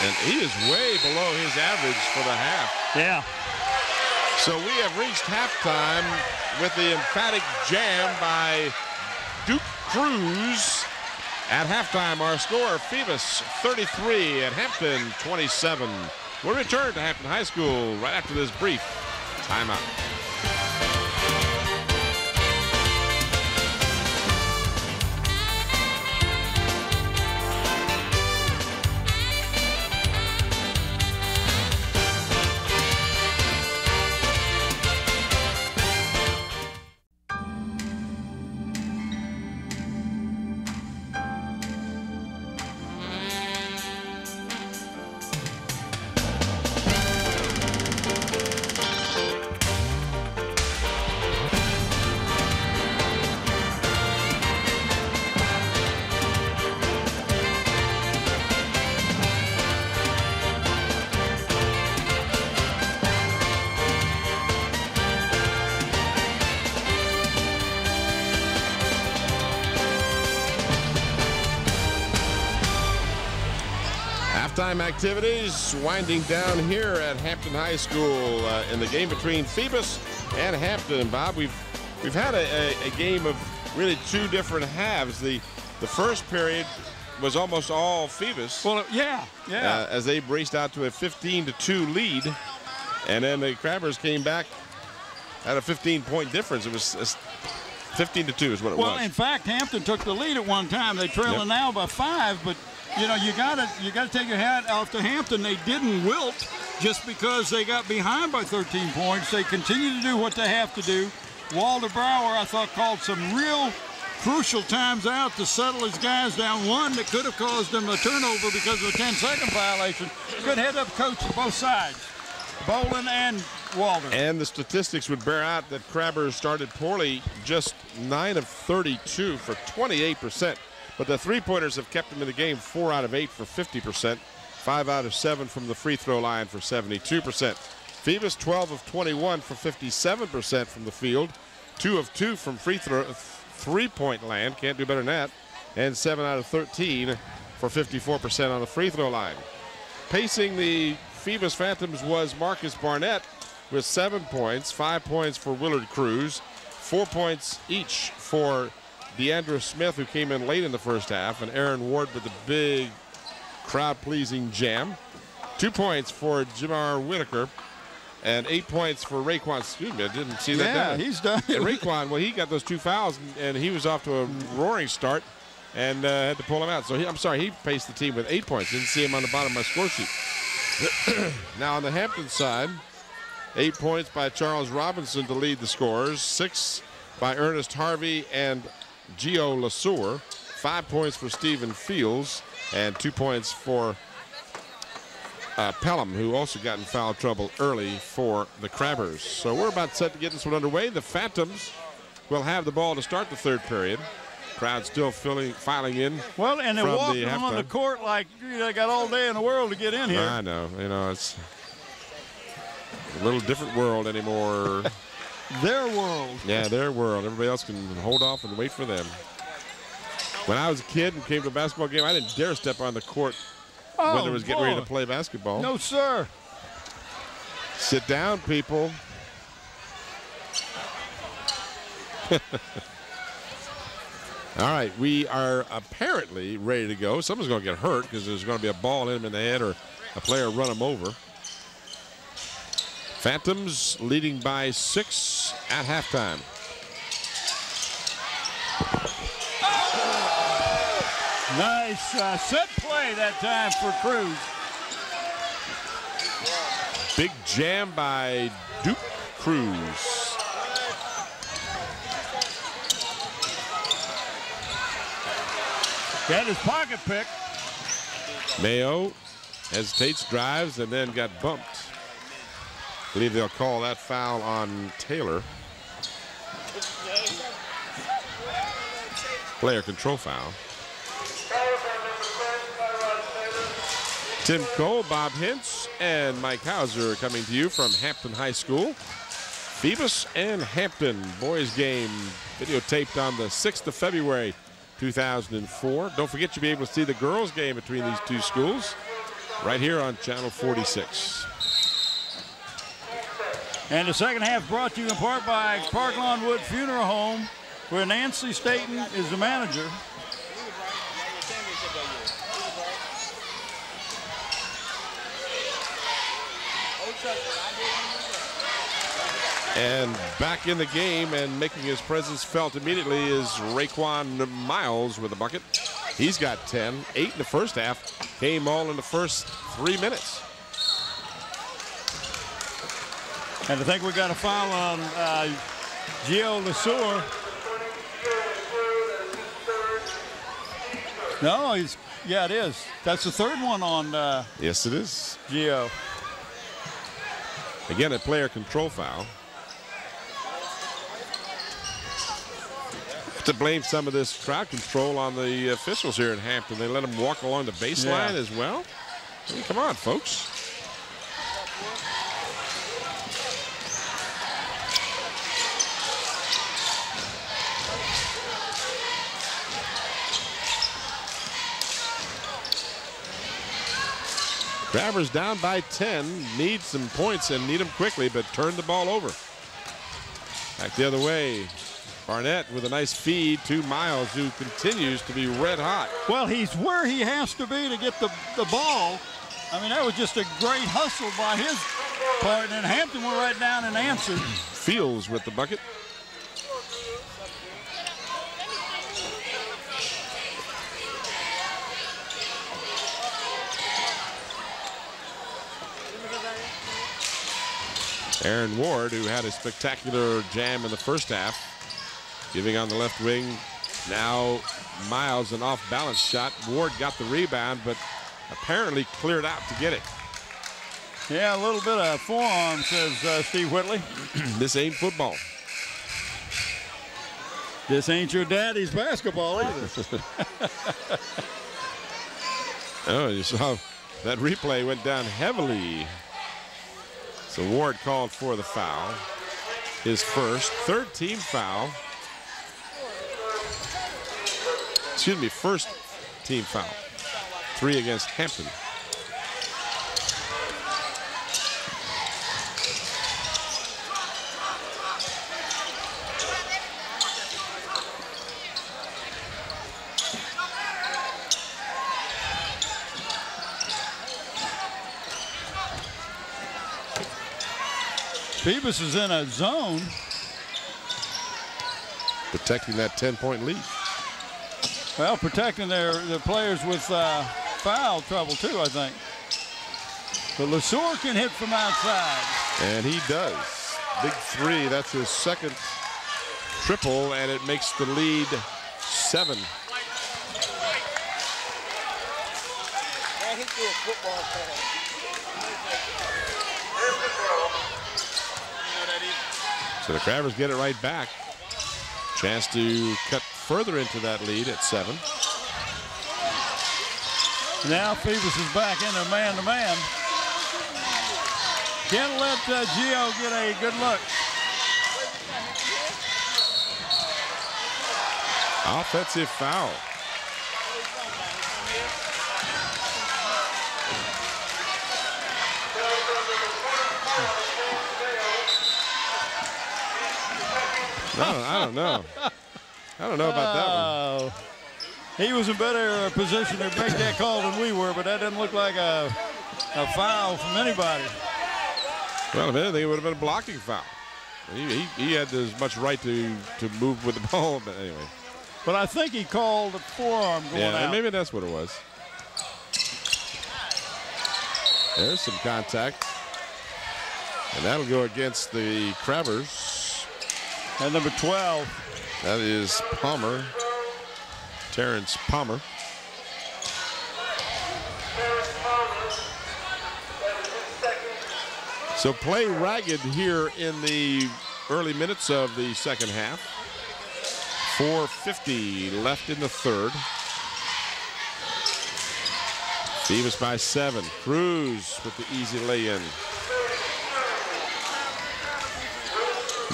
And he is way below his average for the half. Yeah. So we have reached halftime with the emphatic jam by Duke Cruz. At halftime, our score, Phoebus 33 and Hampton 27. We'll return to Hampton High School right after this brief timeout. Halftime activities winding down here at Hampton High School in the game between Phoebus and Hampton. Bob, we've had a game of really two different halves. The first period was almost all Phoebus. Well, yeah. As they raced out to a 15-2 lead, and then the Crabbers came back at a 15-point difference. It was 15-2 is what it was. Well, in fact, Hampton took the lead at one time. They trailing now by 5, but you know, you gotta take your hat off to Hampton. They didn't wilt just because they got behind by 13 points. They continue to do what they have to do. Walter Brower, I thought, called some real crucial times out to settle his guys down. One that could have caused them a turnover because of a 10-second violation. Good head-up coach for both sides, Bolin and Walter. And the statistics would bear out that Crabbers started poorly, just 9 of 32 for 28%. But the three-pointers have kept them in the game 4 out of 8 for 50%, 5 out of 7 from the free throw line for 72%. Phoebus 12 of 21 for 57% from the field, 2 of 2 from three-point land, can't do better than that, and 7 out of 13 for 54% on the free throw line. Pacing the Phoebus Phantoms was Marcus Barnett with 7 points, 5 points for Willard Cruz, 4 points each for DeAndre Smith, who came in late in the first half, and Aaron Ward with the big crowd-pleasing jam. 2 points for Jamar Whitaker, and 8 points for Raekwon. Excuse me, I didn't see that down. Yeah, he's done. And Raekwon, well, he got those 2 fouls, and he was off to a roaring start and had to pull him out. So he paced the team with 8 points. Didn't see him on the bottom of my score sheet. Now on the Hampton side, 8 points by Charles Robinson to lead the scorers, 6 by Ernest Harvey and Gio Lesueur, 5 points for Stephen Fields, and 2 points for Pelham, who also got in foul trouble early for the Crabbers. So we're about set to get this one underway. The Phantoms will have the ball to start the third period. Crowd still filing in. Well, and they're walking on the court like they got all day in the world to get in here. I know. You know, it's a little different world anymore. Their world. Yeah, their world. Everybody else can hold off and wait for them. When I was a kid and came to a basketball game, I didn't dare step on the court when it was getting ready to play basketball. No, sir. Sit down, people. All right, we are apparently ready to go. Someone's going to get hurt because there's going to be a ball hit him in the head or a player run him over. Phantoms leading by 6 at halftime. Nice set play that time for Cruz. Big jam by Duke Cruz. Got his pocket pick. Mayo hesitates, drives, and then got bumped. I believe they'll call that foul on Taylor. Player control foul. Tim Cole, Bob Hintz, and Mike Hauser coming to you from Hampton High School. Phoebus and Hampton boys game videotaped on the 6th of February 2004. Don't forget you'll be able to see the girls game between these two schools right here on Channel 46. And the second half brought to you in part by Park Lawn Wood Funeral Home, where Nancy Staten is the manager. And back in the game and making his presence felt immediately is Raekwon Miles with a bucket. He's got 10, 8 in the first half, came all in the first 3 minutes. And I think we got a foul on Gio Lesueur. No, yeah, it is. That's the third one on Yes, it is. Gio. Again, a player control foul. To blame some of this crowd control on the officials here in Hampton. They let them walk along the baseline as well. I mean, come on, folks. Crabbers down by 10, need some points and need them quickly, but turn the ball over. Back the other way. Barnett with a nice feed to Miles, who continues to be red hot. Well, he's where he has to be to get the ball. I mean, that was just a great hustle by his part, and Hampton went right down and answered. Fields with the bucket. Aaron Ward, who had a spectacular jam in the first half, giving on the left wing. Now Miles, an off-balance shot. Ward got the rebound, but apparently cleared out to get it. Yeah, a little bit of forearm, says Steve Whitley. This ain't football. This ain't your daddy's basketball either. Oh, you saw that replay went down heavily. So Ward called for the foul. His first, third team foul. Excuse me, first team foul. 3 against Hampton. Phoebus is in a zone. Protecting that 10-point lead. Well, protecting their players with foul trouble too, I think. But LeSueur can hit from outside. And he does. Big 3, that's his second triple, and it makes the lead 7. So the Crabbers get it right back. Chance to cut further into that lead at 7. Now Phoebus is back into man-to-man. Can't let Gio get a good look. Offensive foul. I don't know. I don't know about that one. He was in better position to make that call than we were, but that doesn't look like a foul from anybody. Well, if anything, it would have been a blocking foul. He had as much right to move with the ball, but anyway. But I think he called the forearm going out. Yeah, maybe that's what it was. There's some contact. And that'll go against the Crabbers. And number 12. That is Palmer. Terrence Palmer. So play ragged here in the early minutes of the second half. 4:50 left in the third. Phoebus by 7. Cruz with the easy lay-in.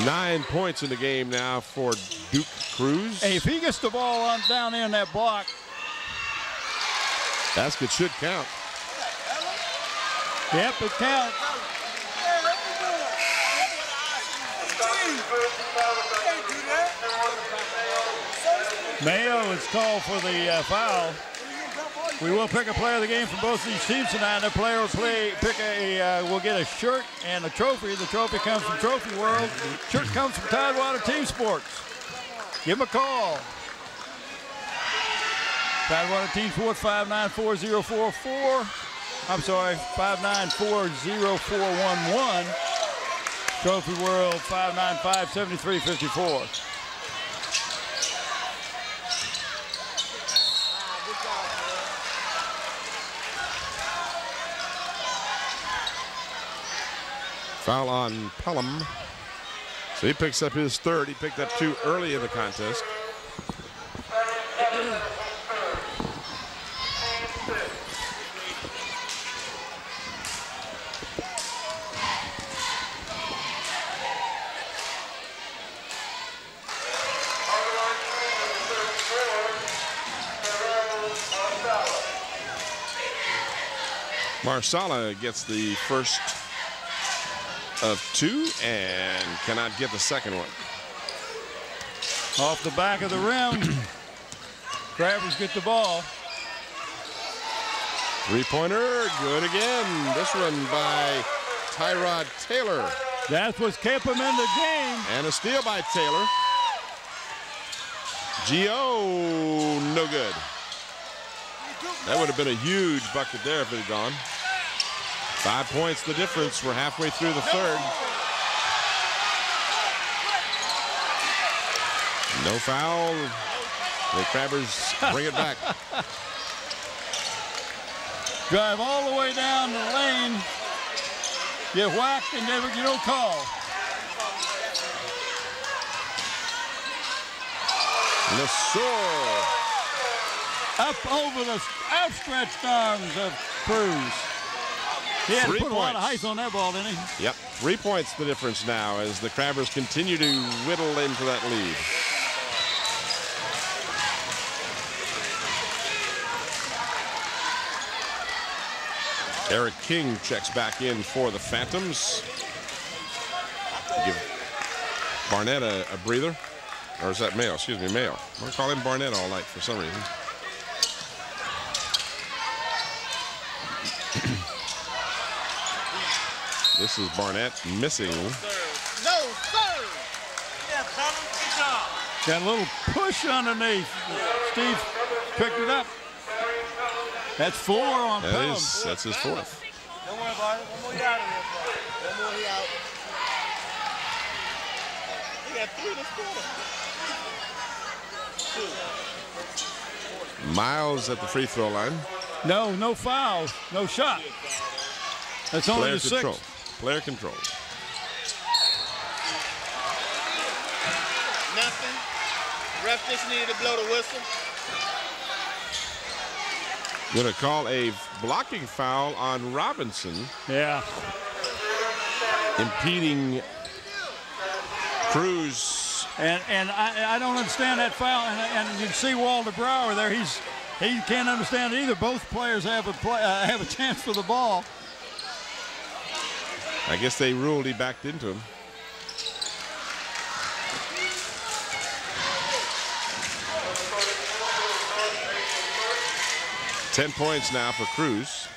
9 points in the game now for Duke Cruz. Hey, if he gets the ball on down in that block. Basket should count. Yep, it counts. Mayo is called for the foul. We will pick a player of the game from both of these teams tonight. The player will will get a shirt and a trophy. The trophy comes from Trophy World. The shirt comes from Tidewater Team Sports. Give them a call. Tidewater Team Sports 594-0444. I'm sorry, 594-0411. Trophy World 595-7354. Foul on Pelham. So he picks up his third. He picked up 2 early in the contest. Marsala gets the first of 2 and cannot get the second one. Off the back of the rim. Crabbers get the ball. Three-pointer, good again. This one by Tyrod Taylor. That's what's kept him in the game. And a steal by Taylor. Gio, no good. That would have been a huge bucket there if it had gone. 5 points the difference. We're halfway through the third. No foul. The Crabbers bring it back. Drive all the way down the lane. Get whacked and never get no call. Lesor. Up over the outstretched arms of Cruz. He had to 3 put a lot of points. height on that ball, didn't he? Yep, 3 points the difference now as the Crabbers continue to whittle into that lead. Eric King checks back in for the Phantoms. Give Barnett a breather. Or is that Mayo? Excuse me, Mayo. I'm going to call him Barnett all night for some reason. This is Barnett missing. No, sir. Yeah, Colin, good job. Got a little push underneath. Steve picked it up. That's 4 on Pelham. That's his 4th. Don't worry about it. One more he out of here, bro. One more he out. He got 3 this quarter. 2. Miles at the free throw line. No foul, no shot. That's only Player the 6th. control. Player control. Nothing. Ref just needed to blow the whistle. Going to call a blocking foul on Robinson, Yeah. impeding Cruz. And I don't understand that foul. And you see Walter Brower there. He can't understand it either. Both players have a chance for the ball. I guess they ruled he backed into him. Ten points now for Cruz.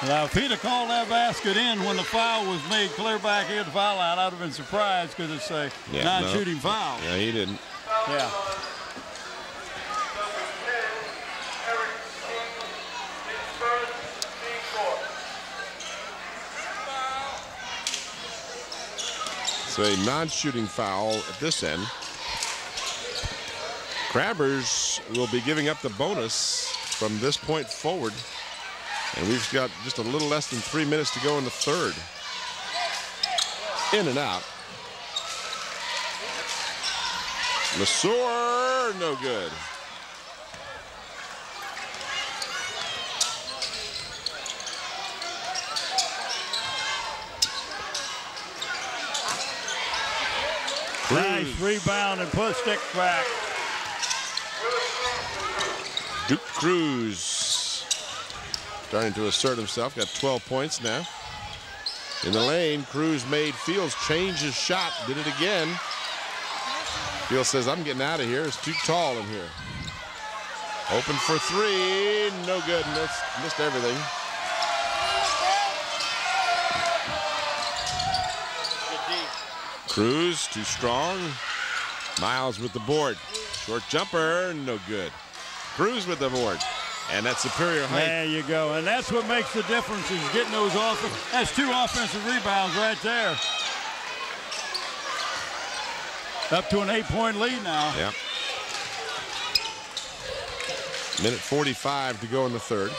Now, if he'd have called that basket in when the foul was made clear back here at the foul line, I'd have been surprised because it's a non-shooting foul. Yeah, he didn't. Yeah. So a non-shooting foul at this end. Crabbers will be giving up the bonus from this point forward. And we've got just a little less than 3 minutes to go in the third. In and out. Lesor, no good. Nice rebound and put stick back. Duke Cruz starting to assert himself. Got 12 points now. In the lane, Cruz made Fields change his shot. Did it again. Fields says, I'm getting out of here. It's too tall in here. Open for 3. No good. Missed everything. Cruz too strong. Miles with the board. Short jumper, no good. Cruz with the board. And that superior height. There you go. And that's what makes the difference is getting those that's 2 offensive rebounds right there. Up to an 8-point lead now. Yeah. Minute 45 to go in the third.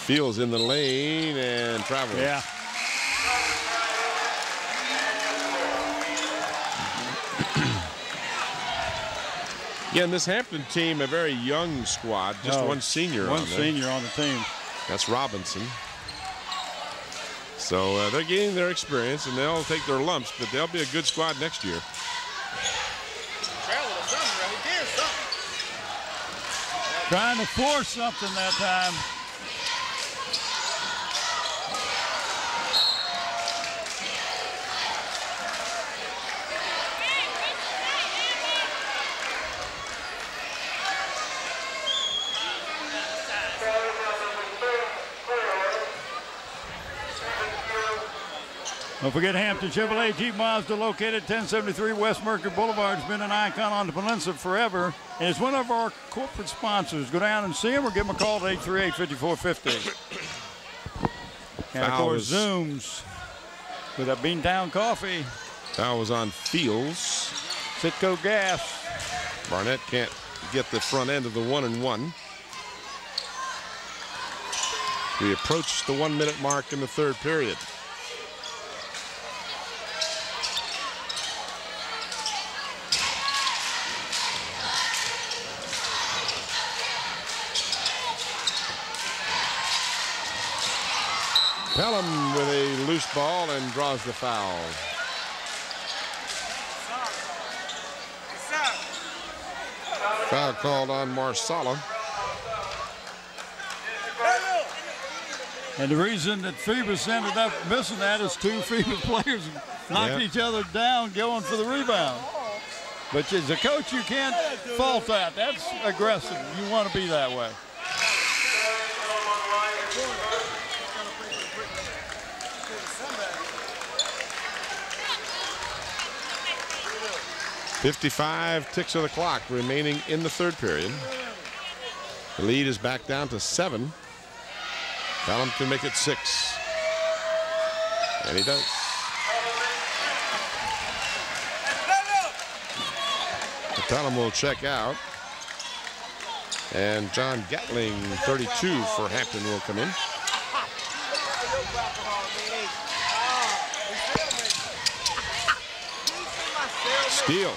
Fields in the lane and travels. Yeah. Yeah, and this Hampton team, a very young squad, just one senior One on there. senior on the team. That's Robinson. So they're gaining their experience, and they'll take their lumps, but they'll be a good squad next year. Trying to force something that time. Don't forget Hampton Chevrolet Jeep Mazda, located 1073 West Mercury Boulevard. It's been an icon on the peninsula forever, and it's one of our corporate sponsors. Go down and see them or give them a call at 838-5450. And of course, Zooms with a Beantown coffee. Foul was on Fields. Citgo Gas. Barnett can't get the front end of the 1-and-1. We approach the 1 minute mark in the third period. Pelham with a loose ball and draws the foul. Foul called on Marsala. And the reason that Phoebus ended up missing that is two Phoebus players knocked each other down going for the rebound. But as a coach, you can't fault that. That's aggressive. You want to be that way. .55 ticks of the clock remaining in the third period. The lead is back down to 7. Pelham can make it 6. And he does. Pelham will check out. And John Gatling, 32 for Hampton, will come in. Steal.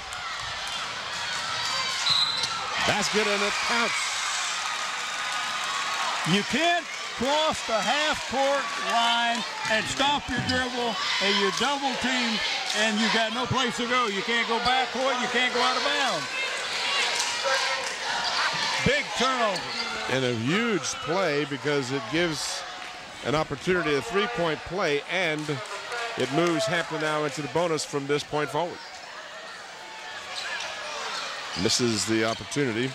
Basket, and it counts. You can't cross the half-court line and stop your dribble and you're double teamed and you got no place to go. You can't go backcourt, you can't go out of bounds. Big turnover. And a huge play because it gives an opportunity, a three-point play, and it moves Hampton now into the bonus from this point forward. Misses the opportunity.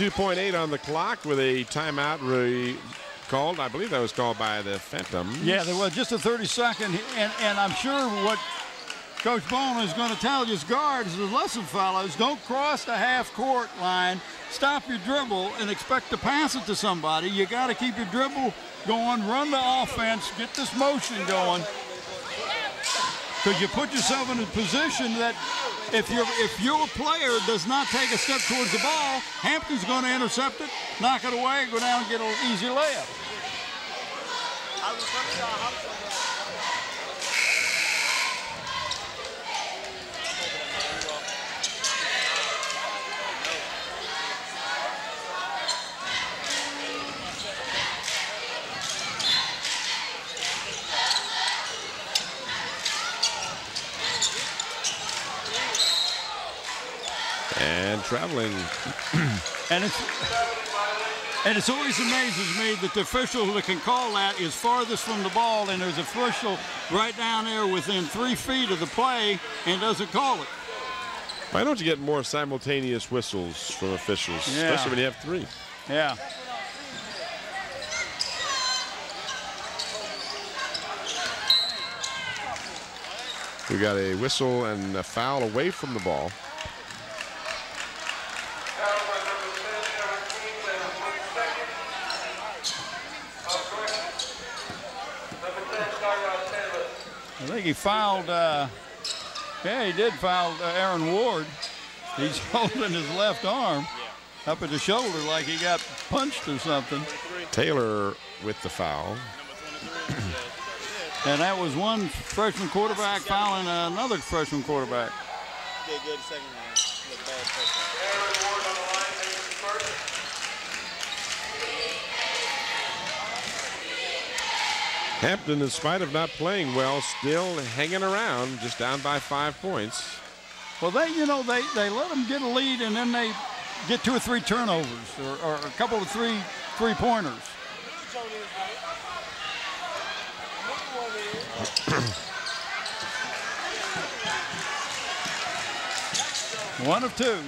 .8 on the clock with a timeout called. I believe that was called by the Phantoms. Yeah, there was just a 30-second, and I'm sure what Coach Bone is going to tell his guards is, listen, fellas, don't cross the half-court line, stop your dribble, and expect to pass it to somebody. You got to keep your dribble going, run the offense, get this motion going, because you put yourself in a position that if your player does not take a step towards the ball, Hampton's going to intercept it, knock it away, go down and get an easy layup. And traveling. And it's always amazes me that the official that can call that is farthest from the ball, and there's an official right down there within 3 feet of the play and doesn't call it. Why don't you get more simultaneous whistles from officials, especially when you have 3? Yeah. We got a whistle and a foul away from the ball. I think he fouled, yeah, he did foul Aaron Ward. He's holding his left arm up at the shoulder like he got punched or something. Taylor with the foul. And that was one freshman quarterback fouling another freshman quarterback. Did good second half. Looked bad first half. Hampton, in spite of not playing well, still hanging around, just down by 5 points. Well, they let them get a lead, and then they get 2 or 3 turnovers or a couple of three-pointers. One of 2.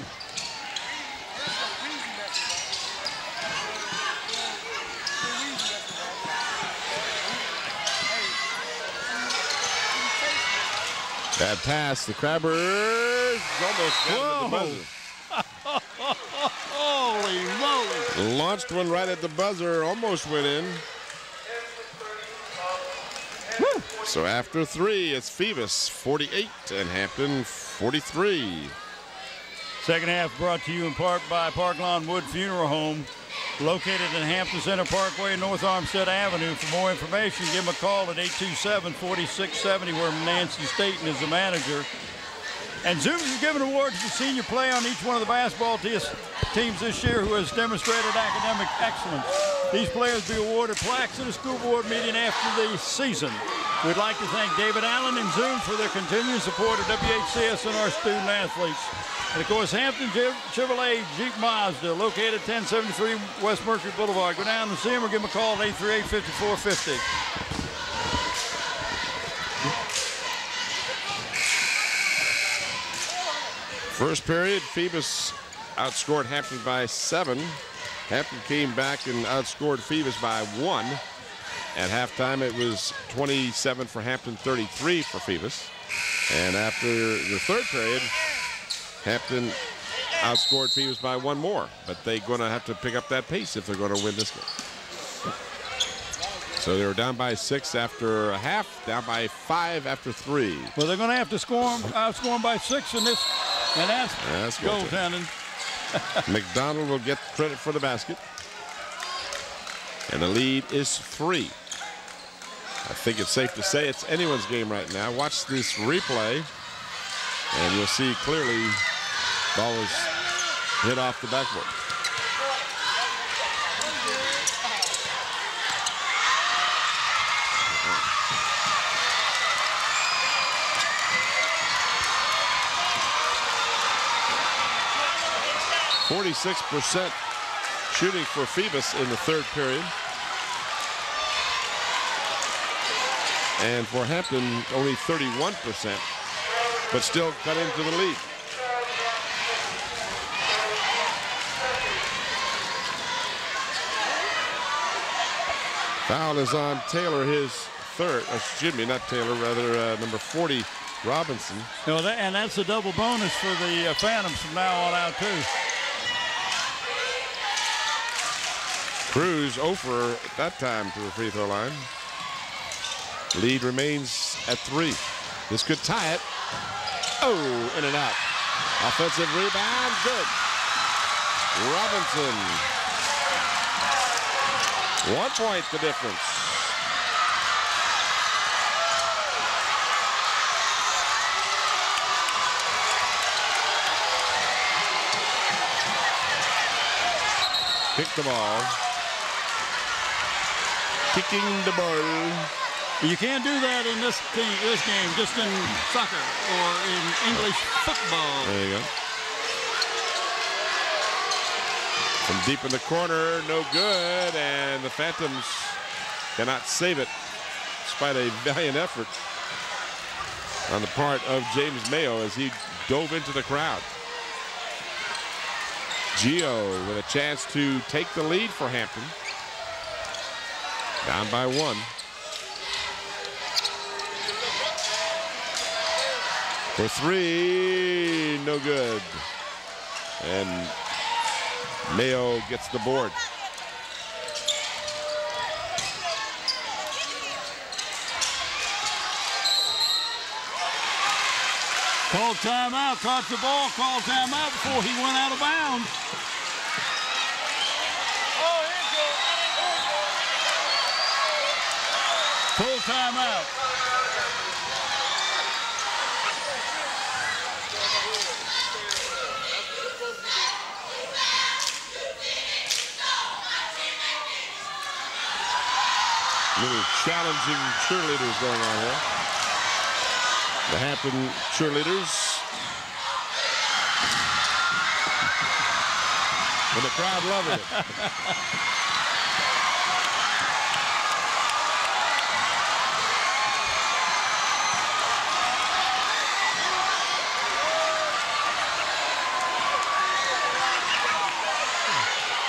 Bad pass. The Crabbers almost got it at the buzzer. Holy moly. Launched one right at the buzzer. Almost went in. Woo. So after 3, it's Phoebus 48 and Hampton 43. Second half brought to you in part by Park Lawn Wood Funeral Home, located in Hampton Center Parkway, North Armstead Avenue. For more information, give them a call at 827-4670, where Nancy Staten is the manager. And Zoom is giving awards for senior play on each one of the basketball teams this year who has demonstrated academic excellence. These players will be awarded plaques at a school board meeting after the season. We'd like to thank David Allen and Zoom for their continued support of WHCS and our student athletes. And of course, Hampton Chevrolet Jeep Mazda, located at 1073 West Mercury Boulevard. Go down and see them or give them a call at 838-5450. First period, Phoebus outscored Hampton by 7. Hampton came back and outscored Phoebus by 1. At halftime, it was 27 for Hampton, 33 for Phoebus. And after the third period, Hampton outscored Phoebus by 1 more, but they're going to have to pick up that pace if they're going to win this game. So they were down by 6 after a half, down by 5 after 3. Well, they're going to have to outscore them by 6 in this, and that's goaltending. McDonald will get credit for the basket. And the lead is 3. I think it's safe to say it's anyone's game right now. Watch this replay, and you'll see clearly ball was hit off the backboard. .46% shooting for Phoebus in the third period. And for Hampton, only 31%, but still cut into the lead. Foul is on Taylor, his third. Excuse me, not Taylor, rather number 40, Robinson. No, and that's a double bonus for the Phantoms from now on out, too. Cruz over at that time to the free throw line. Lead remains at 3. This could tie it. Oh, in and out. Offensive rebound, good. Robinson. 1 point the difference. Kick the ball. Kicking the ball. You can't do that in this game, just in soccer or in English football. There you go. From deep in the corner, no good, and the Phantoms cannot save it despite a valiant effort on the part of James Mayo as he dove into the crowd. Gio with a chance to take the lead for Hampton. Down by 1. For 3, no good. And Mayo gets the board. Called timeout, caught the ball, called timeout before he went out of bounds. Full timeout. Little challenging cheerleaders going on here. The Hampton cheerleaders. And the crowd loving it.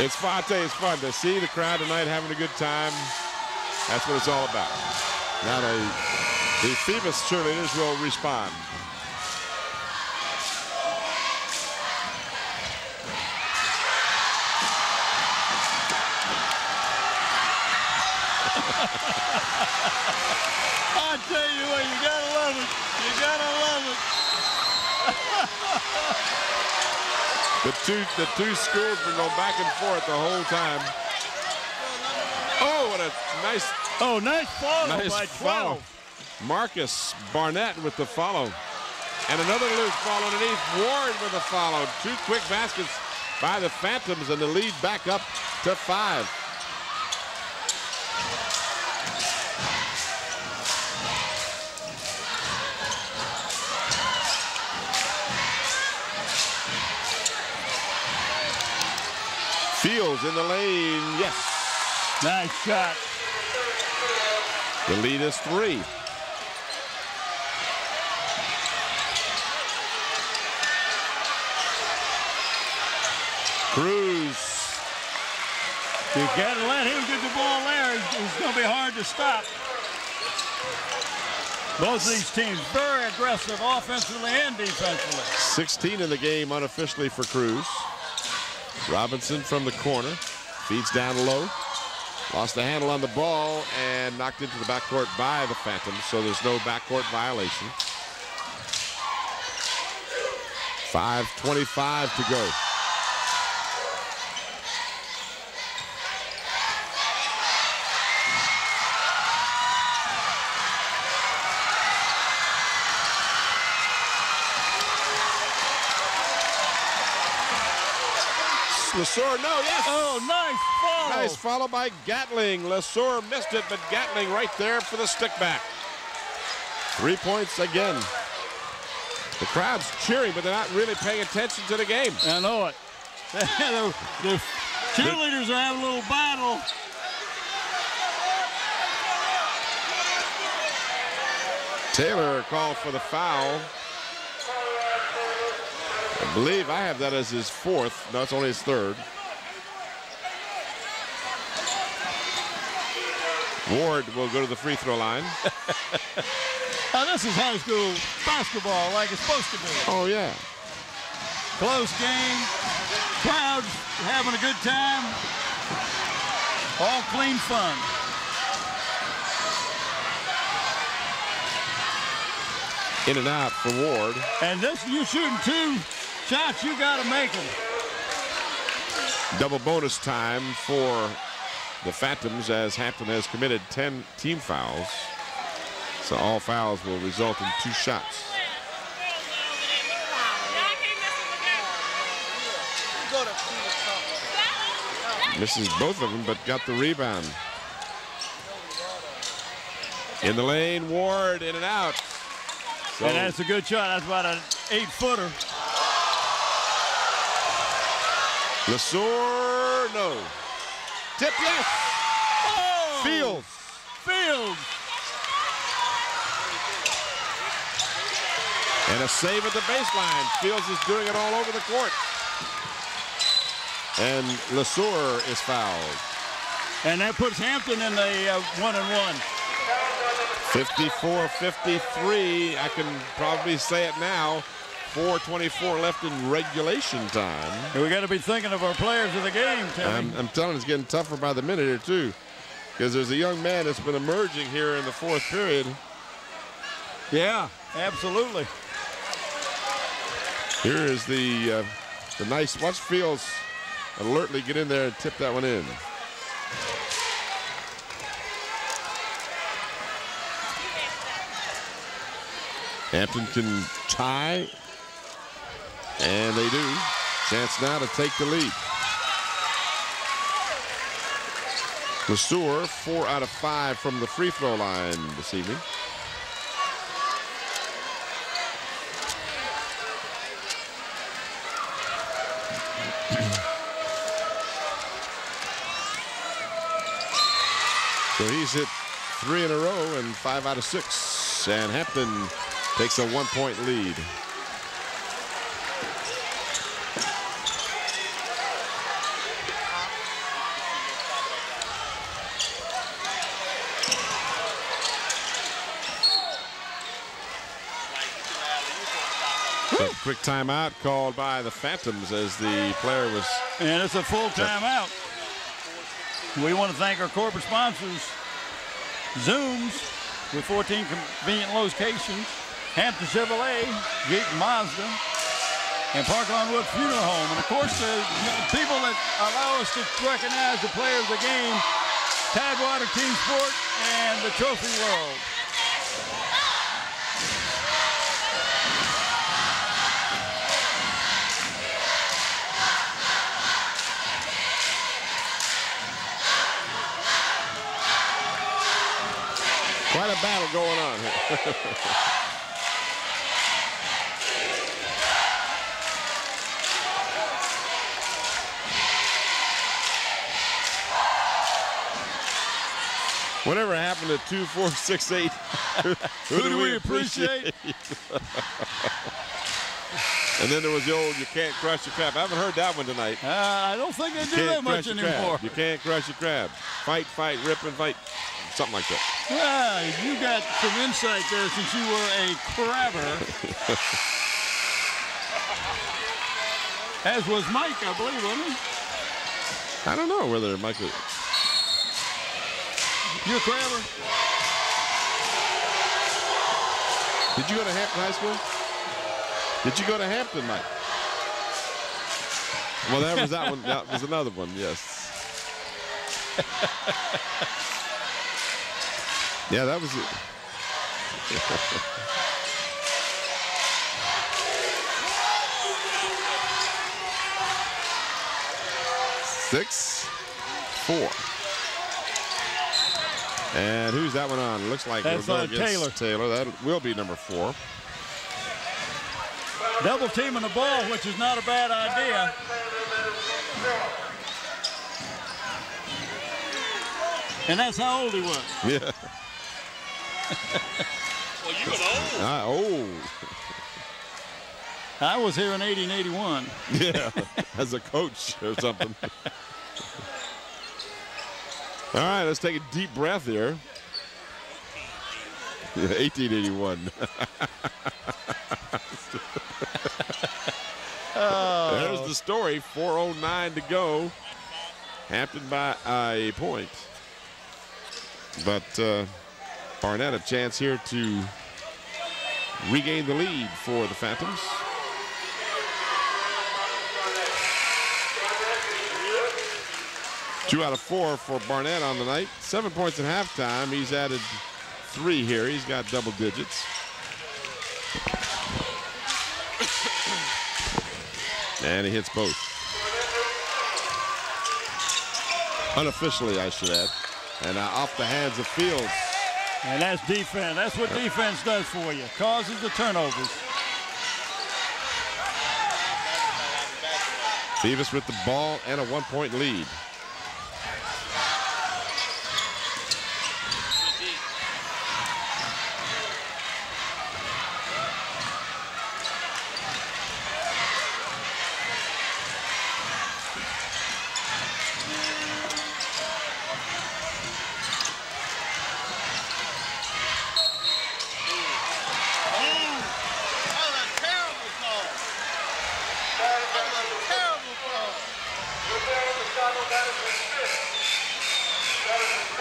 It's fun. I tell you, it's fun to see the crowd tonight having a good time. That's what it's all about. Now the Phoebus cheerleaders will respond. I tell you what, you gotta love it. You gotta love it. The two schools been going back and forth the whole time. Oh, what a nice Nice follow by 12. Follow. Marcus Barnett with the follow. And another loose ball underneath. Ward with a follow. 2 quick baskets by the Phantoms, and the lead back up to 5. Fields in the lane, yes. Nice shot. The lead is 3. Cruz. You can't let him get the ball there. It's going to be hard to stop. Both of these teams very aggressive offensively and defensively. 16 in the game unofficially for Cruz. Robinson from the corner. Feeds down low. Lost the handle on the ball and knocked into the backcourt by the Phantoms, so there's no backcourt violation. 5:25 to go. Lesur, no, yes. Oh, nice follow. Nice follow by Gatling. Lesur missed it, but Gatling right there for the stick back. 3 points again. The crowd's cheering, but they're not really paying attention to the game. I know it. the cheerleaders are having a little battle. Taylor called for the foul. I believe I have that as his 4th. No, it's only his 3rd. Ward will go to the free throw line. Now, this is high school basketball like it's supposed to be. Oh, yeah. Close game. Crowds having a good time. All clean fun. In and out for Ward. And this, you shooting 2 shots, you got to make them. Double bonus time for the Phantoms as Hampton has committed 10 team fouls. So all fouls will result in 2 shots. Misses both of them, but got the rebound. In the lane, Ward in and out. So And that's a good shot. That's about an 8-footer. Lesur, no. Tip, yes. Oh! Fields. Fields. And a save at the baseline. Fields is doing it all over the court. And Lesur is fouled. And that puts Hampton in the 1-and-1. 54-53. I can probably say it now. 4:24 left in regulation time. We got to be thinking of our players of the game, Tim. I'm telling you, it's getting tougher by the minute here, too. Because there's a young man that's been emerging here in the 4th period. Yeah, absolutely. Here is the nice, watch Fields alertly get in there and tip that one in. Hampton can tie, and they do. Chance now to take the lead. LeSueur, 4 out of 5 from the free throw line this evening. So he's hit 3 in a row and 5 out of 6. And Hampton takes a 1-point lead. A quick timeout called by the Phantoms as the player was. And it's a full timeout. We want to thank our corporate sponsors, Zooms, with 14 convenient locations, Hampton Chevrolet, Jeep Mazda, and Parkland Wood Funeral Home. And of course, the people that allow us to recognize the player of the game, Tidewater Team Sport and the Trophy World. Quite a battle going on here. Whatever happened to 2, 4, 6, 8? Who do we appreciate? And then there was the old "you can't crush your crab." I haven't heard that one tonight. I don't think they do that much anymore. You can't crush your crab. Fight, fight, rip, and fight. Something like that. Yeah, you got some insight there since you were a crabber. As was Mike, I believe, wasn't he? I don't know whether Mike was. You're a crabber? Did you go to Hampton High School? Did you go to Hampton, Mike? Well, that was that one. That was another one, yes. Yeah, that was it. 6-4. And who's that one on? Looks like that's Taylor. Taylor. That will be number 4. Double teaming the ball, which is not a bad idea. And that's how old he was. Yeah. Well, you were old. I was here in 80 and 81. Yeah, as a coach or something. All right, let's take a deep breath here. Yeah, 1881. There's the story. 4:09 to go. Hampton by a point. But Barnett a chance here to regain the lead for the Phantoms. Two out of 4 for Barnett on the night. 7 points at halftime. He's added 3 here. He's got double digits. And he hits both. Unofficially, I should add. And off the hands of Fields. And that's defense. That's what defense does for you. Causes the turnovers. Phoebus with the ball and a 1-point lead.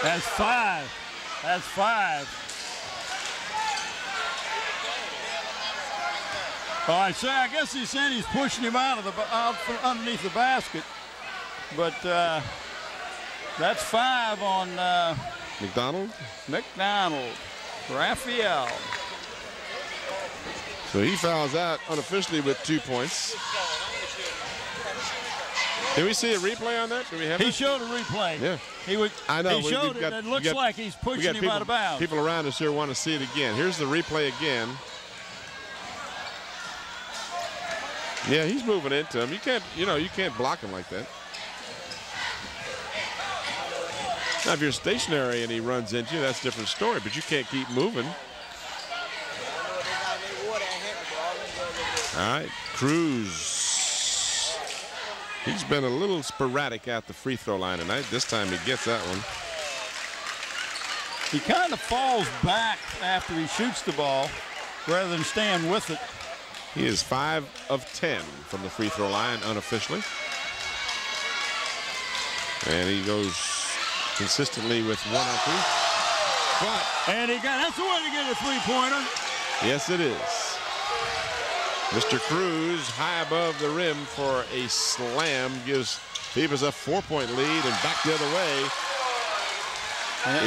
That's 5. That's 5. All right, so I guess he's saying he's pushing him out from underneath the basket. But that's 5 on McDonald. Raphael. So he fouls out unofficially with 2 points. Can we see a replay on that? Do we have He it? showed a replay. Yeah. I know. He showed it. It looks like he's pushing him out of bounds. People around us here want to see it again. Here's the replay again. Yeah, he's moving into him. You can't block him like that. Now, if you're stationary and he runs into you, that's a different story, but you can't keep moving. All right, Cruz. He's been a little sporadic at the free throw line tonight. This time he gets that one. He kind of falls back after he shoots the ball rather than stand with it. He is 5 of 10 from the free throw line unofficially. And he goes consistently with 1 on 3. And that's the way to get a three-pointer. Yes, it is. Mr. Cruz high above the rim for a slam, gives Phoebus a 4-point lead, and back the other way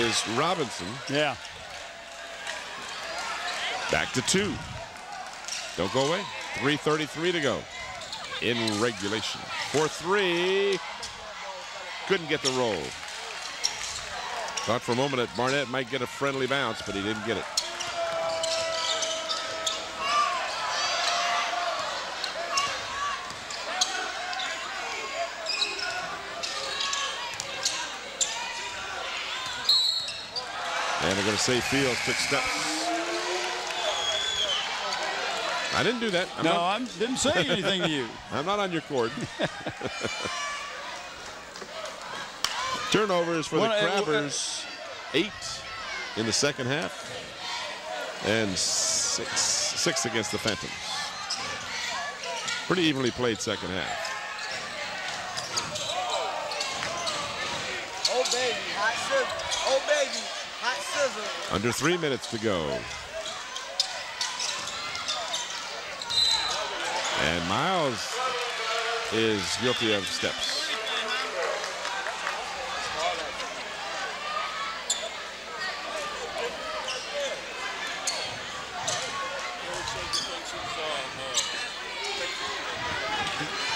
is Robinson. Yeah. Back to 2. Don't go away. 3:33 to go in regulation. 4-3. Couldn't get the roll. Thought for a moment that Barnett might get a friendly bounce, but he didn't get it. And they're going to say Fields took steps. I didn't do that. I didn't say anything to you. I'm not on your court. Turnovers for the Crabbers. 8 in the second half. And 6 against the Phantoms. Pretty evenly played second half. Oh, baby, hot scissor. Oh, baby, hot scissor. Under 3 minutes to go. And Miles is guilty of steps.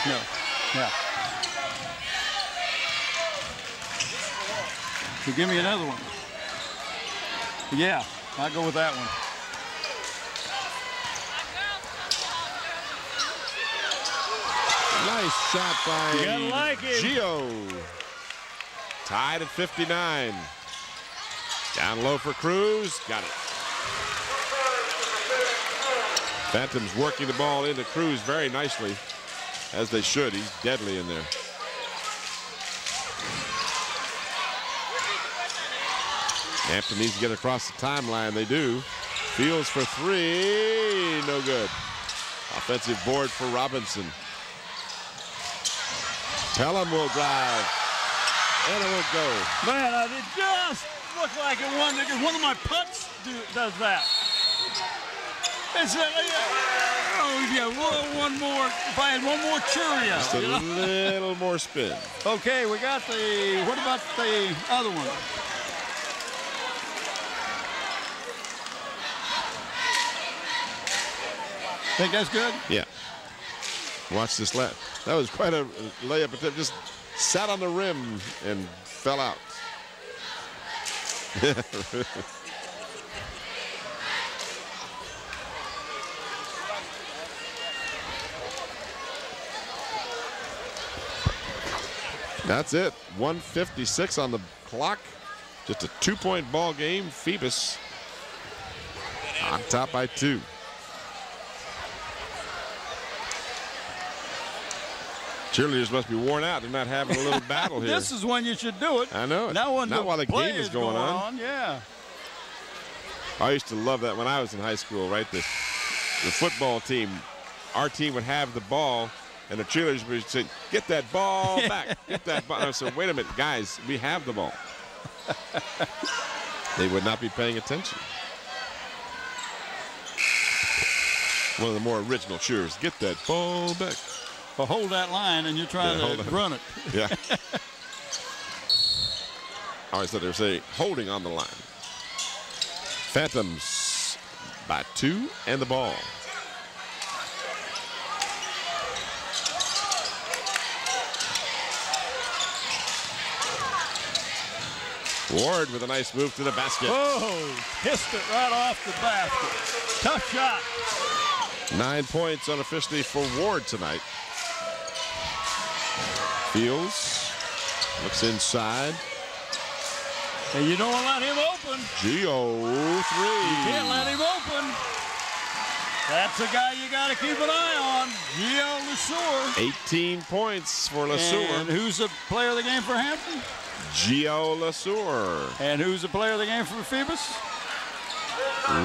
No. Yeah. So give me another one. Yeah, I'll go with that one. Nice shot by You gotta like it. Gio. Tied at 59. Down low for Cruz. Got it. Phantoms working the ball into Cruz very nicely, as they should. He's deadly in there. Hampton needs to get across the timeline. They do. Fields for 3. No good. Offensive board for Robinson. Pelham will drive. And it won't go. Man, it just looked like it won because one of my putts does that. It's one more. If I had one more Cheerio. Just a little more spin. Okay, we got the. What about the other one? Think that's good? Yeah. Watch this lap. That was quite a layup attempt. Just sat on the rim and fell out. That's it. 1:56 on the clock. Just a 2-point ball game. Phoebus on top by 2. Cheerleaders must be worn out. They're not having a little battle here. This is when you should do it. I know it. Not while the game is going on. Yeah. I used to love that when I was in high school, right? The football team, our team would have the ball, and the cheerleaders would say, "Get that ball back. Get that ball." And I said, "Wait a minute, guys. We have the ball." They would not be paying attention. One of the more original cheers. Get that ball back. Well, hold that line, and you're trying to run it. Yeah. I always thought they were saying holding on the line. Phantoms by 2 and the ball. Ward with a nice move to the basket. Oh, kissed it right off the basket. Tough shot. 9 points unofficially for Ward tonight. Fields looks inside. And you don't let him open. Geo 3. You can't let him open. That's a guy you got to keep an eye on. Geo LeSueur. 18 points for LeSueur. And who's the player of the game for Hampton? Geo LeSueur. And who's the player of the game for Phoebus?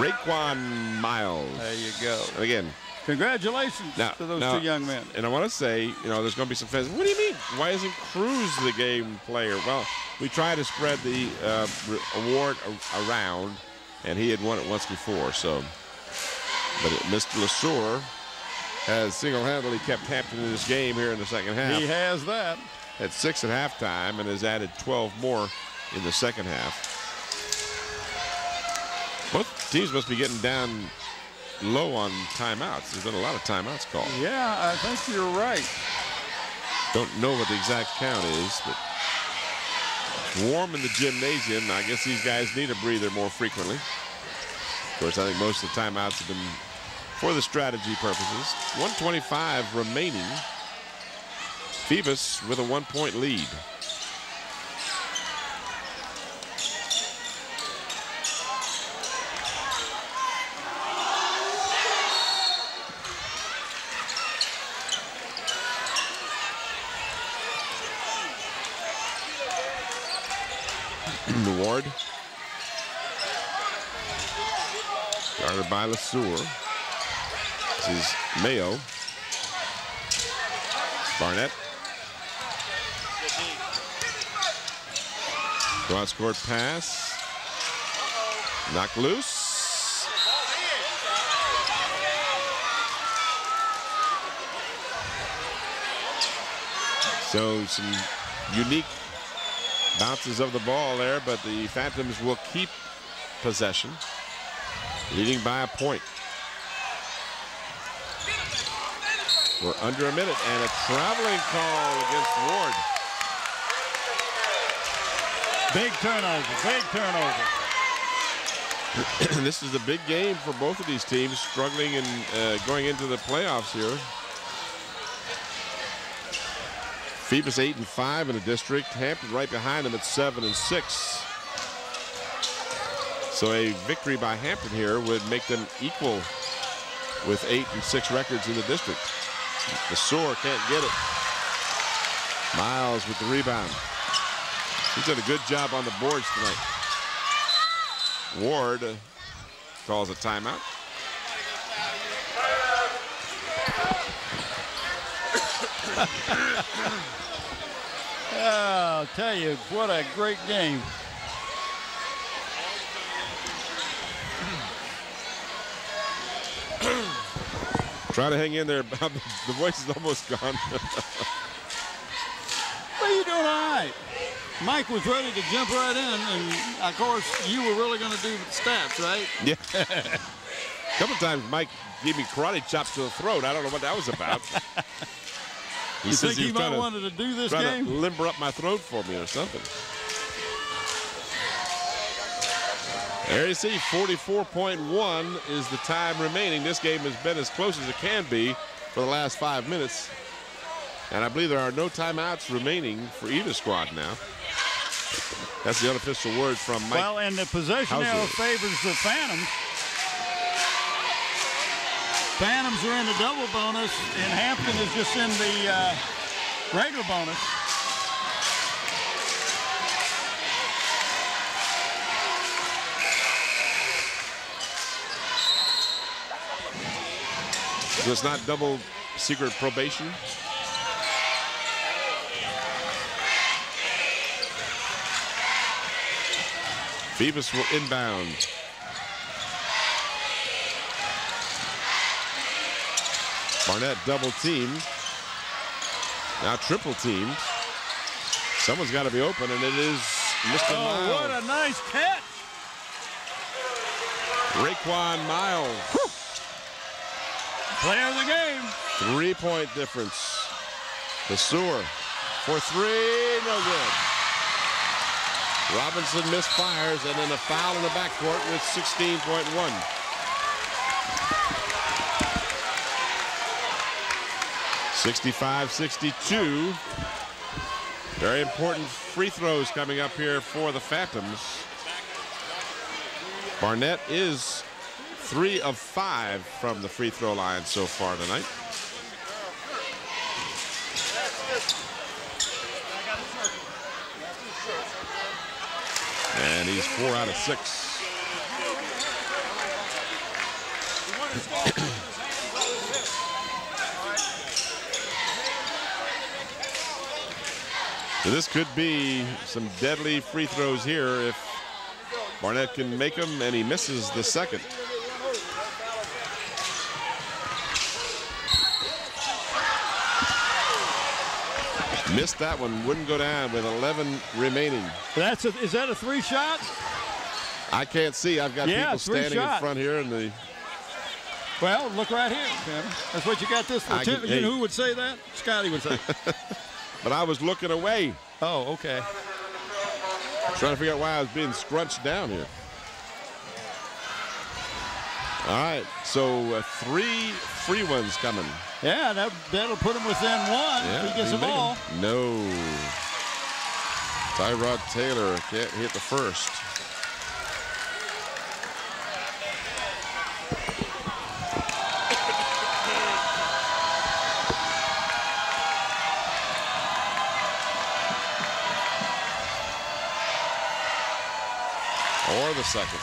Raekwon Miles. There you go. And again, congratulations to those two young men. And I want to say, you know, there's going to be some fans. What do you mean? Why isn't Cruz the game player? Well, we try to spread the award around, and he had won it once before. So, but Mr. LeSueur has single-handedly kept Hampton in this game here in the second half. He has that. At 6 at halftime and has added 12 more in the second half. Both teams must be getting down low on timeouts. There's been a lot of timeouts called. Yeah, I think you're right. Don't know what the exact count is, but it's warm in the gymnasium. I guess these guys need a breather more frequently. Of course, I think most of the timeouts have been for the strategy purposes. 1:25 remaining. Phoebus with a 1-point lead. Ward. Guarded by LeSueur. This is Mayo. Barnett. Cross-court pass. Knocked loose. So some unique bounces of the ball there, but the Phantoms will keep possession, leading by a point. We're under a minute, and a traveling call against Ward. Big turnover, big turnover. This is a big game for both of these teams, struggling and going into the playoffs here. Phoebus 8-5 in the district. Hampton right behind them at 7-6. So a victory by Hampton here would make them equal with 8-6 records in the district. LeSueur can't get it. Miles with the rebound. He's done a good job on the boards tonight. Ward calls a timeout. I'll tell you, what a great game. Try to hang in there, Bob. The voice is almost gone. Well, you're doing all right. Mike was ready to jump right in, and of course, you were really going to do the stats, right? Yeah. A couple times Mike gave me karate chops to the throat. I don't know what that was about. You think he might wanted to do this game? To limber up my throat for me or something. There you see, 44.1 is the time remaining. This game has been as close as it can be for the last 5 minutes. And I believe there are no timeouts remaining for either squad now. That's the unofficial word from Mike. Well, and the possession arrow favors the Phantoms. Phantoms are in the double bonus, and Hampton is just in the regular bonus. So it's not double secret probation? Phoebus will inbound. Barnett double teamed. Now triple teamed. Someone's got to be open, and it is Mr. Miles. What a nice catch. Raekwon Miles. Whew. Player of the game. 3-point difference. The Sewer for three, no good. Robinson misfires, and then a foul in the backcourt with 16.1. (65-62). Very important free throws coming up here for the Phantoms. Barnett is 3 of 5 from the free throw line so far tonight. And he's 4 out of 6. So this could be some deadly free throws here if Barnett can make them, and he misses the second. Missed that one, wouldn't go down with 11 remaining. Is that a 3 shot? I can't see. I've got people standing in front here in the. Well, look right here, Tim. That's what you got this for. You know who would say that? Scotty would say. But I was looking away. Oh, okay. Trying to figure out why I was being scrunched down here. All right, so 3 free ones coming. Yeah, that'll put him within 1 if he gets the ball. No. Tyrod Taylor can't hit the first. Or the second.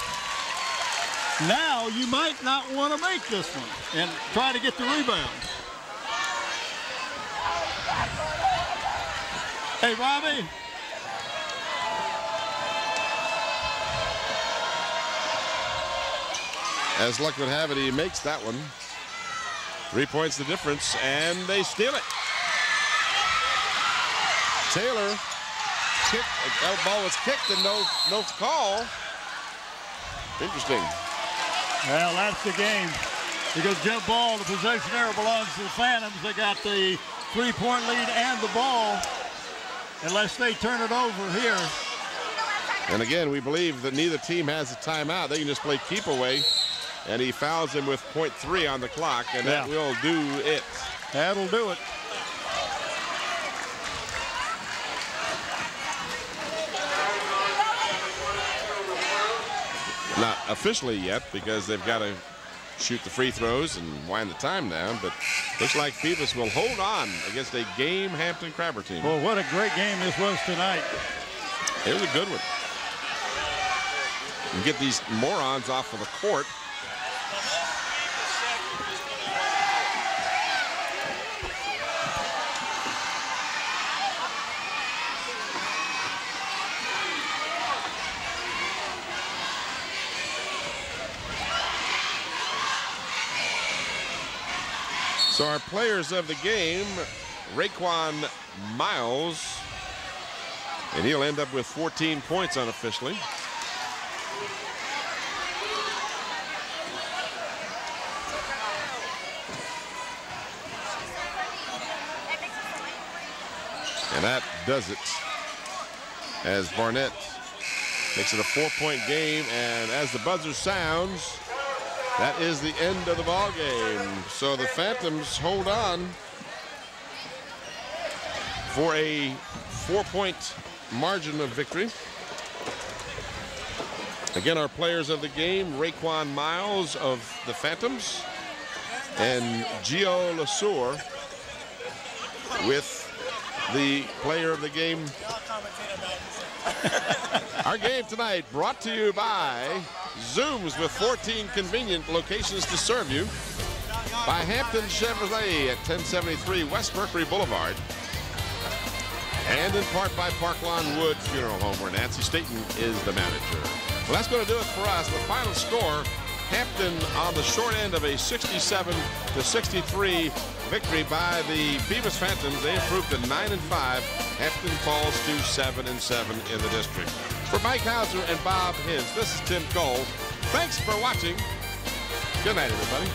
Now you might not want to make this one and try to get the rebound. Hey, Robbie. As luck would have it, he makes that one. 3 points the difference, and they steal it. Taylor, ball was kicked and no call. Interesting. Well, that's the game. Because jump ball, the possession error belongs to the Phantoms. They got the 3-point lead and the ball. Unless they turn it over here. And again, we believe that neither team has a timeout. They can just play keep away. And he fouls him with .3 on the clock, and that will do it. That'll do it. Not officially yet, because they've got to shoot the free throws and wind the time down, but looks like Phoebus will hold on against a game Hampton Crabber team. Well, what a great game this was tonight. It was a good one. And get these morons off of the court. So our players of the game, Raekwon Miles, and he'll end up with 14 points unofficially. And that does it, as Barnett makes it a 4-point game, and as the buzzer sounds, that is the end of the ball game. So the Phantoms hold on for a 4-point margin of victory. Again, our players of the game, Raekwon Miles of the Phantoms and Gio Lesueur with the player of the game. Our game tonight brought to you by Zooms, with 14 convenient locations to serve you. By Hampton Chevrolet at 1073 West Mercury Boulevard. And in part by Parklawn Wood Funeral Home, where Nancy Staten is the manager. Well, that's going to do it for us. The final score, Hampton on the short end of a 67-63 victory by the Phoebus Phantoms. They improved to 9-5. Hampton falls to 7-7 in the district. For Mike Hauser and Bob Hins, this is Tim Cole. Thanks for watching. Good night, everybody.